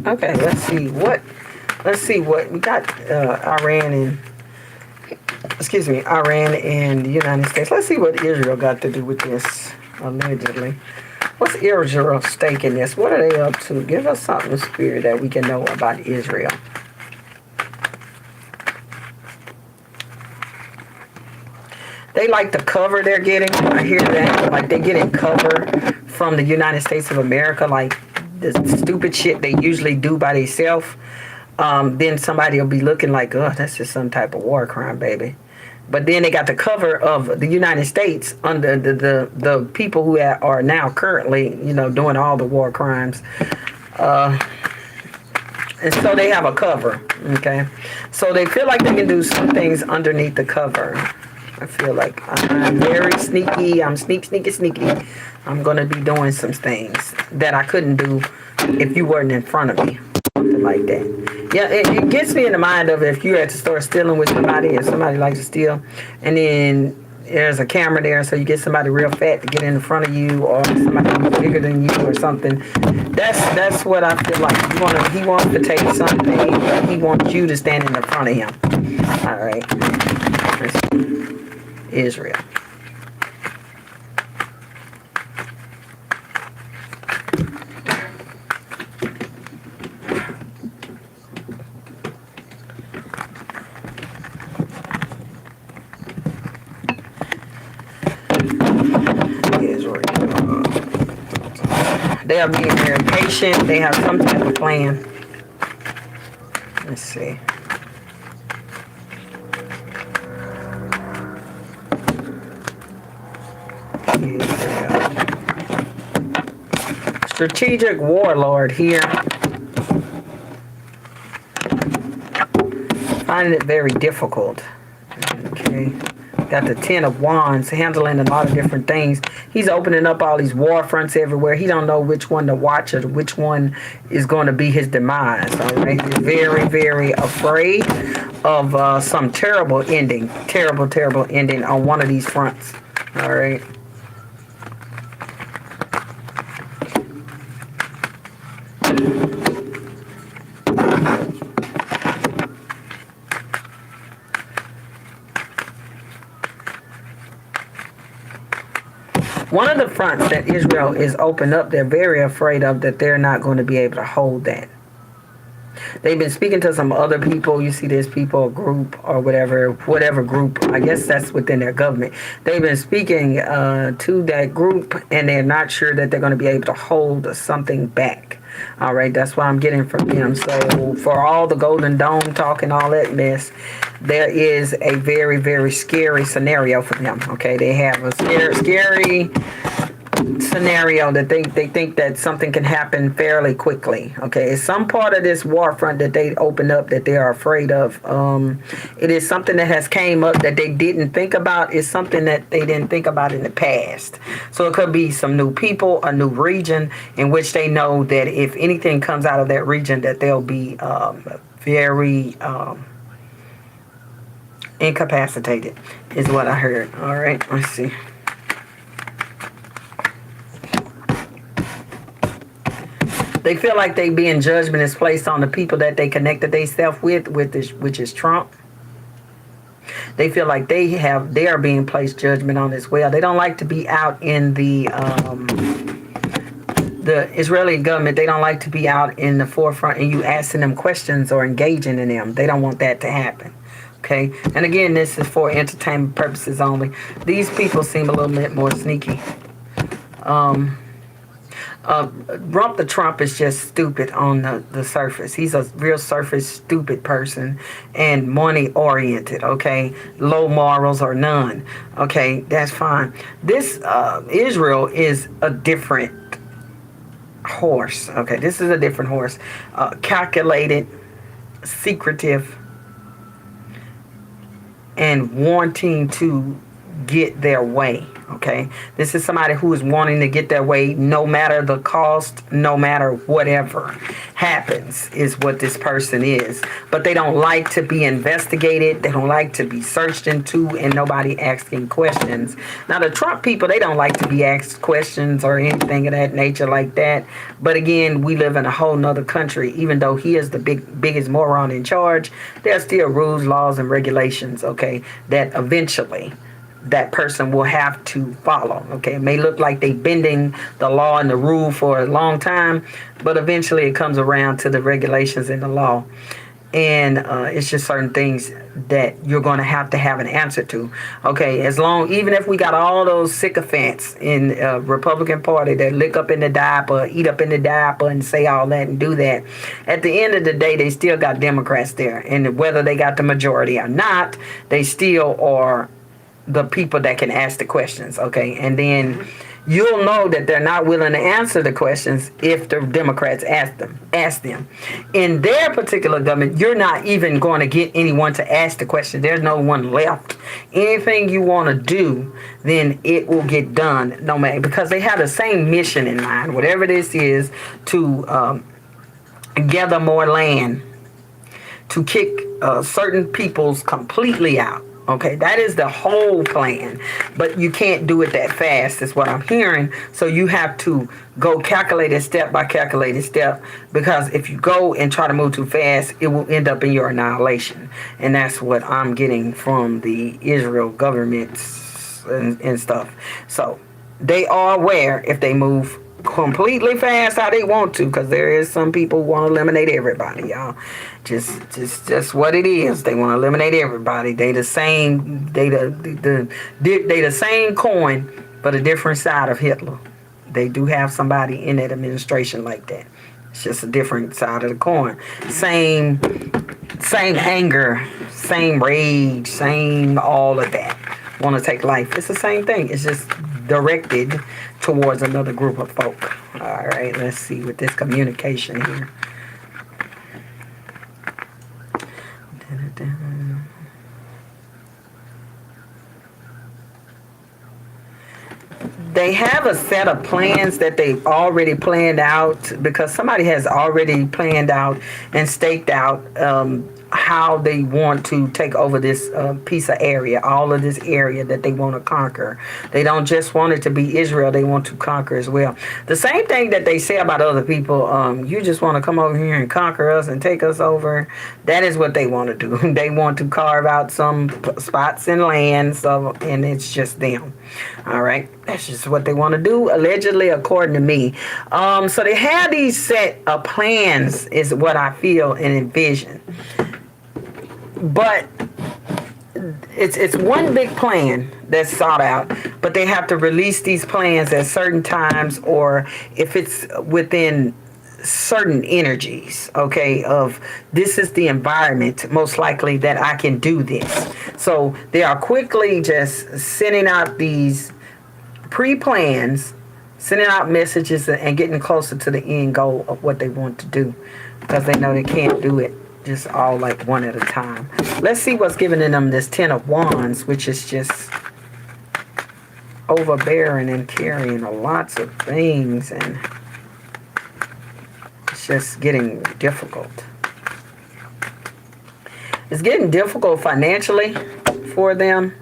Speaker 1: Okay, let's see what we got. Iran and the United States. Let's see what Israel got to do with this, allegedly. What's Israel's stake in this? What are they up to? Give us something, Spirit, that we can know about Israel. They like the cover they're getting. I hear that. Like they're getting cover from the United States of America, like the stupid shit they usually do by themselves. Then somebody will be looking like, oh, that's just some type of war crime, baby. But then they got the cover of the United States under the people who are now currently, doing all the war crimes. And so they have a cover, okay? So they feel like they can do some things underneath the cover. I feel like I'm very sneaky. I'm sneaky. I'm going to be doing some things that I couldn't do if you weren't in front of me. Something like that. Yeah, it gets me in the mind of if you had to start stealing with somebody and somebody likes to steal, and then there's a camera there, so you get somebody real fat to get in front of you, or somebody bigger than you or something. That's what I feel like. He wants to take something, but he wants you to stand in the front of him. All right. Israel. They are being very patient. They have some type of plan. Let's see. Strategic warlord here. Finding it very difficult. Okay. Got the 10 of Wands, handling a lot of different things. He's opening up all these war fronts everywhere. He don't know which one to watch or which one is going to be his demise. All right. He's very, very afraid of some terrible ending. Terrible ending on one of these fronts. All right. One of the fronts that Israel is open up, they're very afraid of that they're not going to be able to hold that. They've been speaking to some other people. You see, there's people, a group or whatever group. I guess that's within their government. They've been speaking to that group, and they're not sure that they're going to be able to hold something back. All right, that's what I'm getting from them. So for all the Golden Dome talk and all that mess, there is a very, very scary scenario for them. Okay, they have a scary scenario that they think that something can happen fairly quickly. Okay, it's some part of this war front that they opened up that they are afraid of. It is something that has came up that they didn't think about. It's something that they didn't think about in the past. So it could be some new people, a new region in which they know that if anything comes out of that region, that they'll be very incapacitated, is what I heard. All right, let's see. They feel like they being judgment is placed on the people that they connected themselves with this, which is Trump. They feel like they are being placed judgment on as well. They don't like to be out in the Israeli government. They don't like to be out in the forefront and you asking them questions or engaging in them. They don't want that to happen. Okay, and again, this is for entertainment purposes only. These people seem a little bit more sneaky. The Trump is just stupid on the surface. He's a real surface stupid person and money oriented, okay? Low morals or none. Okay, that's fine. This Israel is a different horse. Okay, this is a different horse. Calculated, secretive, and wanting to get their way. Okay, this is somebody who is wanting to get their way no matter the cost, no matter whatever happens, is what this person is. But they don't like to be investigated. They don't like to be searched into and nobody asking questions. Now, the Trump people, they don't like to be asked questions or anything of that nature like that. But again, we live in a whole nother country. Even though he is the biggest moron in charge, there's still rules, laws, and regulations, okay, that eventually that person will have to follow. Okay, it may look like they bending the law and the rule for a long time, but eventually it comes around to the regulations and the law. And it's just certain things that you're going to have an answer to. Okay, even if we got all those sycophants in Republican Party that lick up in the diaper, eat up in the diaper, and say all that and do that, at the end of the day, they still got Democrats there. And whether they got the majority or not, they still are the people that can ask the questions, okay? And then you'll know that they're not willing to answer the questions if the Democrats ask them. In their particular government, you're not even going to get anyone to ask the question. There's no one left. Anything you want to do, then it will get done, no matter, because they have the same mission in mind, whatever this is, to gather more land, to kick certain peoples completely out. Okay, that is the whole plan, but you can't do it that fast is what I'm hearing. So you have to go calculated step by calculated step, because if you go and try to move too fast, it will end up in your annihilation. And that's what I'm getting from the Israel governments and stuff. So they are aware if they move completely fast how they want to, because there is some people who want to eliminate everybody, y'all. Just what it is. They want to eliminate everybody. They the same coin, but a different side of Hitler. They do have somebody in that administration like that. It's just a different side of the coin. Same anger, same rage, same all of that. Want to take life. It's the same thing. It's just directed towards another group of folk. All right, let's see with this communication here. They have a set of plans that they've already planned out, because somebody has already planned out and staked out how they want to take over this piece of area, all of this area that they want to conquer. They don't just want it to be Israel, they want to conquer as well. The same thing that they say about other people, you just want to come over here and conquer us and take us over. That is what they want to do. They want to carve out some spots in land, so, and it's just them. All right, that's just what they want to do, allegedly, according to me. So they have these set of plans, is what I feel and envision. But it's one big plan that's sought out, but they have to release these plans at certain times, or if it's within certain energies, okay, of this is the environment most likely that I can do this. So they are quickly just sending out these pre-plans, sending out messages and getting closer to the end goal of what they want to do, because they know they can't do it just all like one at a time. Let's see what's giving them this 10 of Wands, which is just overbearing and carrying lots of things, and it's just getting difficult. It's getting difficult financially for them,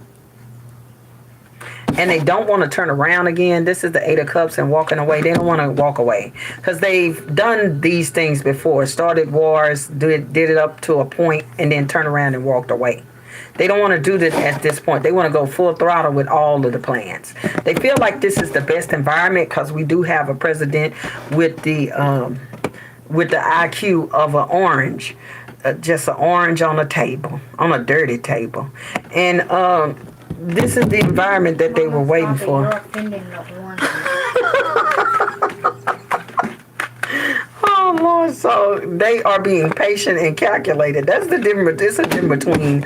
Speaker 1: and they don't want to turn around again. This is the 8 of Cups and walking away. They don't want to walk away because they've done these things before. Started wars, did it up to a point, and then turned around and walked away. They don't want to do this at this point. They want to go full throttle with all of the plans. They feel like this is the best environment because we do have a president with the IQ of an orange, just an orange on a table, on a dirty table, and this is the environment that they were waiting for.
Speaker 2: You're offending the orange.
Speaker 1: Oh Lord, so they are being patient and calculated. That's the difference. It's a difference between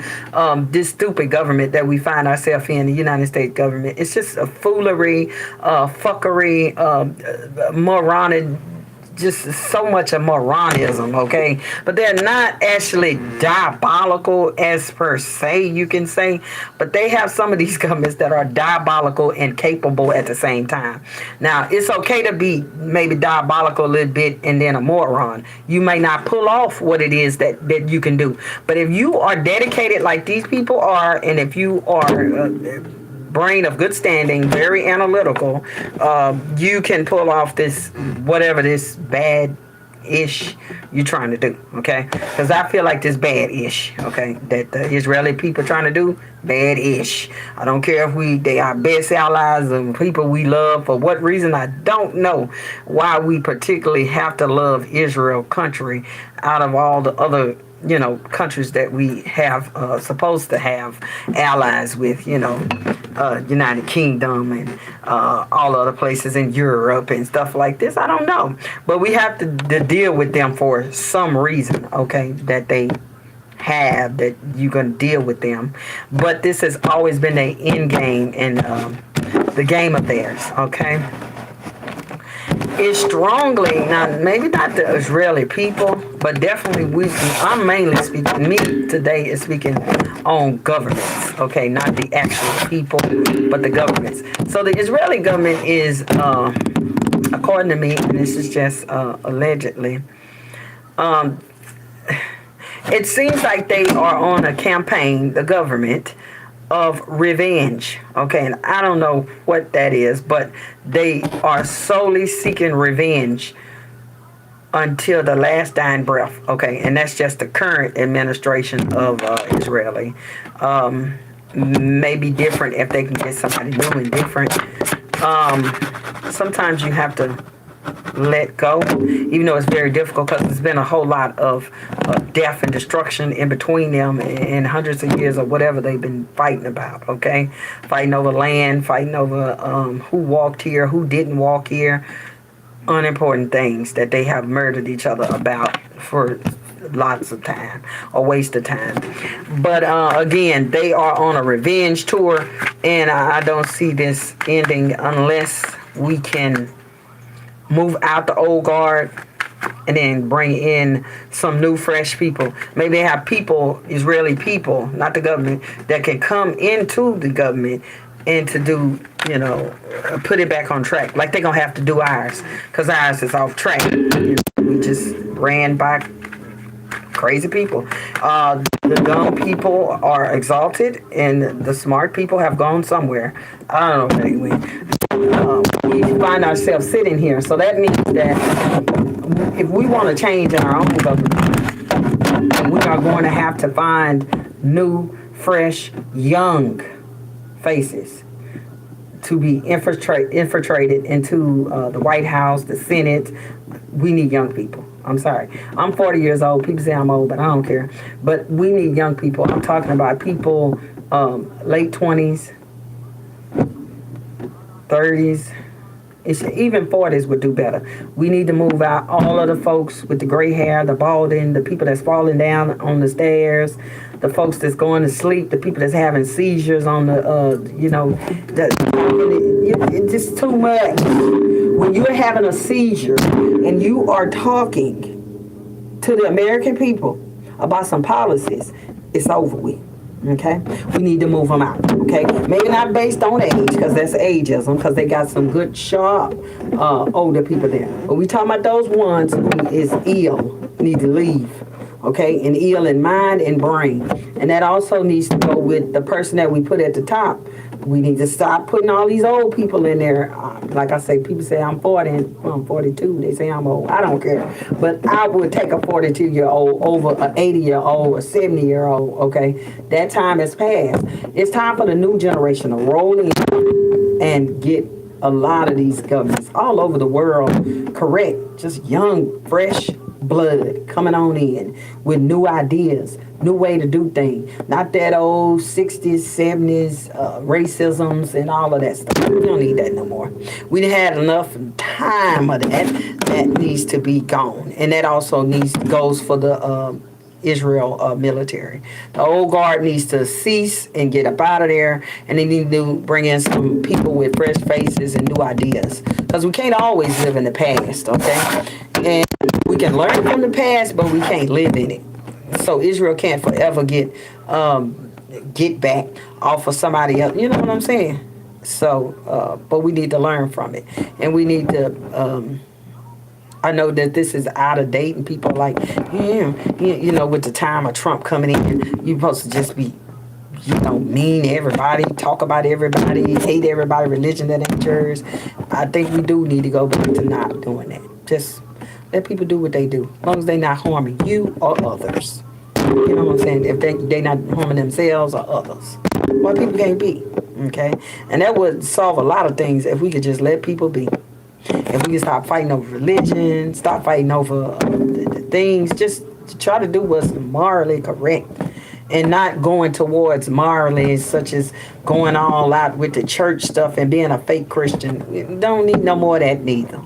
Speaker 1: this stupid government that we find ourselves in, the United States government. It's just a foolery, fuckery, moronic. Just so much of moronism, okay? But they're not actually diabolical as per se, you can say. But they have some of these governments that are diabolical and capable at the same time. Now, it's okay to be maybe diabolical a little bit and then a moron. You may not pull off what it is that you can do. But if you are dedicated like these people are, and if you are brain of good standing, very analytical, you can pull off this, whatever this bad-ish you're trying to do, okay? Because I feel like this bad-ish, okay, that the Israeli people trying to do, bad-ish. I don't care if they are best allies and people we love. For what reason, I don't know why we particularly have to love Israel country out of all the other countries that we have supposed to have allies with, United Kingdom and all other places in Europe and stuff like this. I don't know. But we have to deal with them for some reason, okay, that they have, that you're going to deal with them. But this has always been the end game and the game of theirs, okay? Is strongly, now maybe not the Israeli people, but definitely I'm mainly speaking, me today is speaking on governments, okay, not the actual people, but the governments. So the Israeli government is, according to me, and this is just allegedly, it seems like they are on a campaign, the government, of revenge, okay, and I don't know what that is, but they are solely seeking revenge until the last dying breath, okay, and that's just the current administration of Israeli. Maybe different if they can get somebody new and different. Sometimes you have to let go, even though it's very difficult because there's been a whole lot of death and destruction in between them and hundreds of years of whatever they've been fighting about, okay? Fighting over land, fighting over who walked here, who didn't walk here. Unimportant things that they have murdered each other about for lots of time, a waste of time. But again, they are on a revenge tour, and I don't see this ending unless we can move out the old guard and then bring in some new fresh people. Maybe they have people, Israeli people, not the government, that can come into the government and to do, put it back on track. Like they're going to have to do ours because ours is off track. We just ran by crazy people. The dumb people are exalted, and the smart people have gone somewhere. I don't know where they went. We find ourselves sitting here, so that means that if we want to change in our own government, we are going to have to find new, fresh, young faces to be infiltrated into the White House, the Senate. We need young people. I'm sorry. I'm 40 years old. People say I'm old, but I don't care. But we need young people. I'm talking about people late 20s, 30s. Even 40s would do better. We need to move out all of the folks with the gray hair, the balding, the people that's falling down on the stairs, the folks that's going to sleep, the people that's having seizures on the, it's just too much. When you're having a seizure and you are talking to the American people about some policies, it's over with. Okay, we need to move them out. Okay, maybe not based on age, because that's ageism, because they got some good, sharp, older people there. But we talking about those ones who is ill, need to leave. Okay, and ill in mind and brain, and that also needs to go with the person that we put at the top. We need to stop putting all these old people in there. Like I say, people say I'm 40 and I'm 42. They say I'm old. I don't care. But I would take a 42-year-old over an 80-year-old or 70-year-old, okay? That time has passed. It's time for the new generation to roll in and get a lot of these governments all over the world correct. Just young, fresh blood coming on in with new ideas, new way to do things. Not that old 60s, 70s racisms and all of that stuff. We don't need that no more. We had enough time of that. That needs to be gone. And that also goes for the Israel military. The old guard needs to cease and get up out of there, and they need to bring in some people with fresh faces and new ideas, because we can't always live in the past, okay? And we can learn from the past, but we can't live in it. So Israel can't forever get back off of somebody else. You know what I'm saying? So, but we need to learn from it, and we need to. I know that this is out of date, and people are like, with the time of Trump coming in, you're supposed to just be, mean to everybody, talk about everybody, hate everybody, religion that ain't yours. I think we do need to go back to not doing that. Just let people do what they do, as long as they're not harming you or others. You know what I'm saying? If they not harming themselves or others. Well, people can't be, okay? And that would solve a lot of things if we could just let people be. If we can stop fighting over religion, stop fighting over the things, just try to do what's morally correct and not going towards morally, such as going all out with the church stuff and being a fake Christian. We don't need no more of that neither.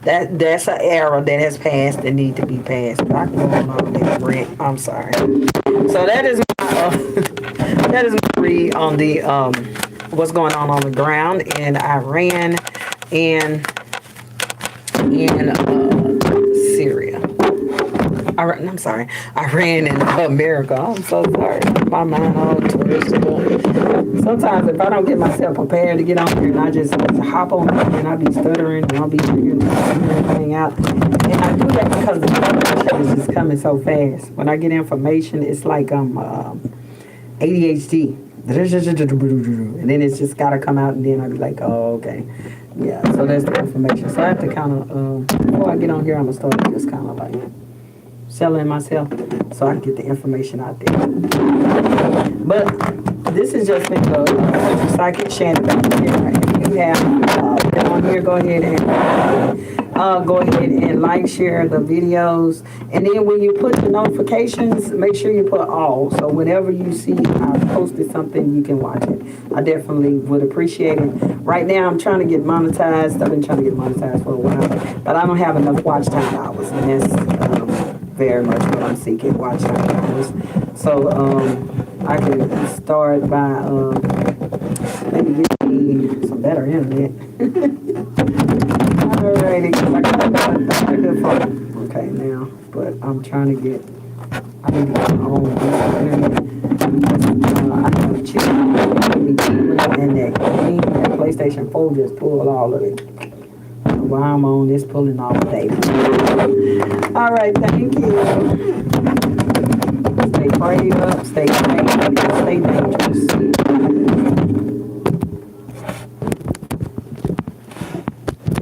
Speaker 1: That's an era that has passed and need to be passed. But I can go on all day rant. I'm sorry. So that is my read on the what's going on the ground in Iran and in Syria. I'm sorry, Iran and America. I'm so sorry. My mind all twisted up. Sometimes if I don't get myself prepared to get on here and I just hop on here and I be stuttering and I'll be figuring everything out. And I do that because the information is just coming so fast. When I get information, it's like ADHD. And then it's just got to come out, and then I'll be like, oh, okay. Yeah, so that's the information. So I have to kind of, before I get on here, I'm going to start just kind of like selling myself so I can get the information out there. But this has just been the Psychic Shannon back here. If you have been on here, go ahead and like, share the videos, and then when you put the notifications, make sure you put all, so whenever you see I posted something, you can watch it. I definitely would appreciate it. Right now I'm trying to get monetized. I've been trying to get monetized for a while, but I don't have enough watch time hours, and that's very much what I'm seeking, watch time hours. So I can start by maybe getting some better internet. Alrighty, because I got a good phone. Okay, now, but I'm trying to get, I need to get my own internet. I have a chip, and that game, that PlayStation 4 just pulled all of it. While I'm on this, pulling all day. Alright, thank you. prayed up, stay safe, stay dangerous.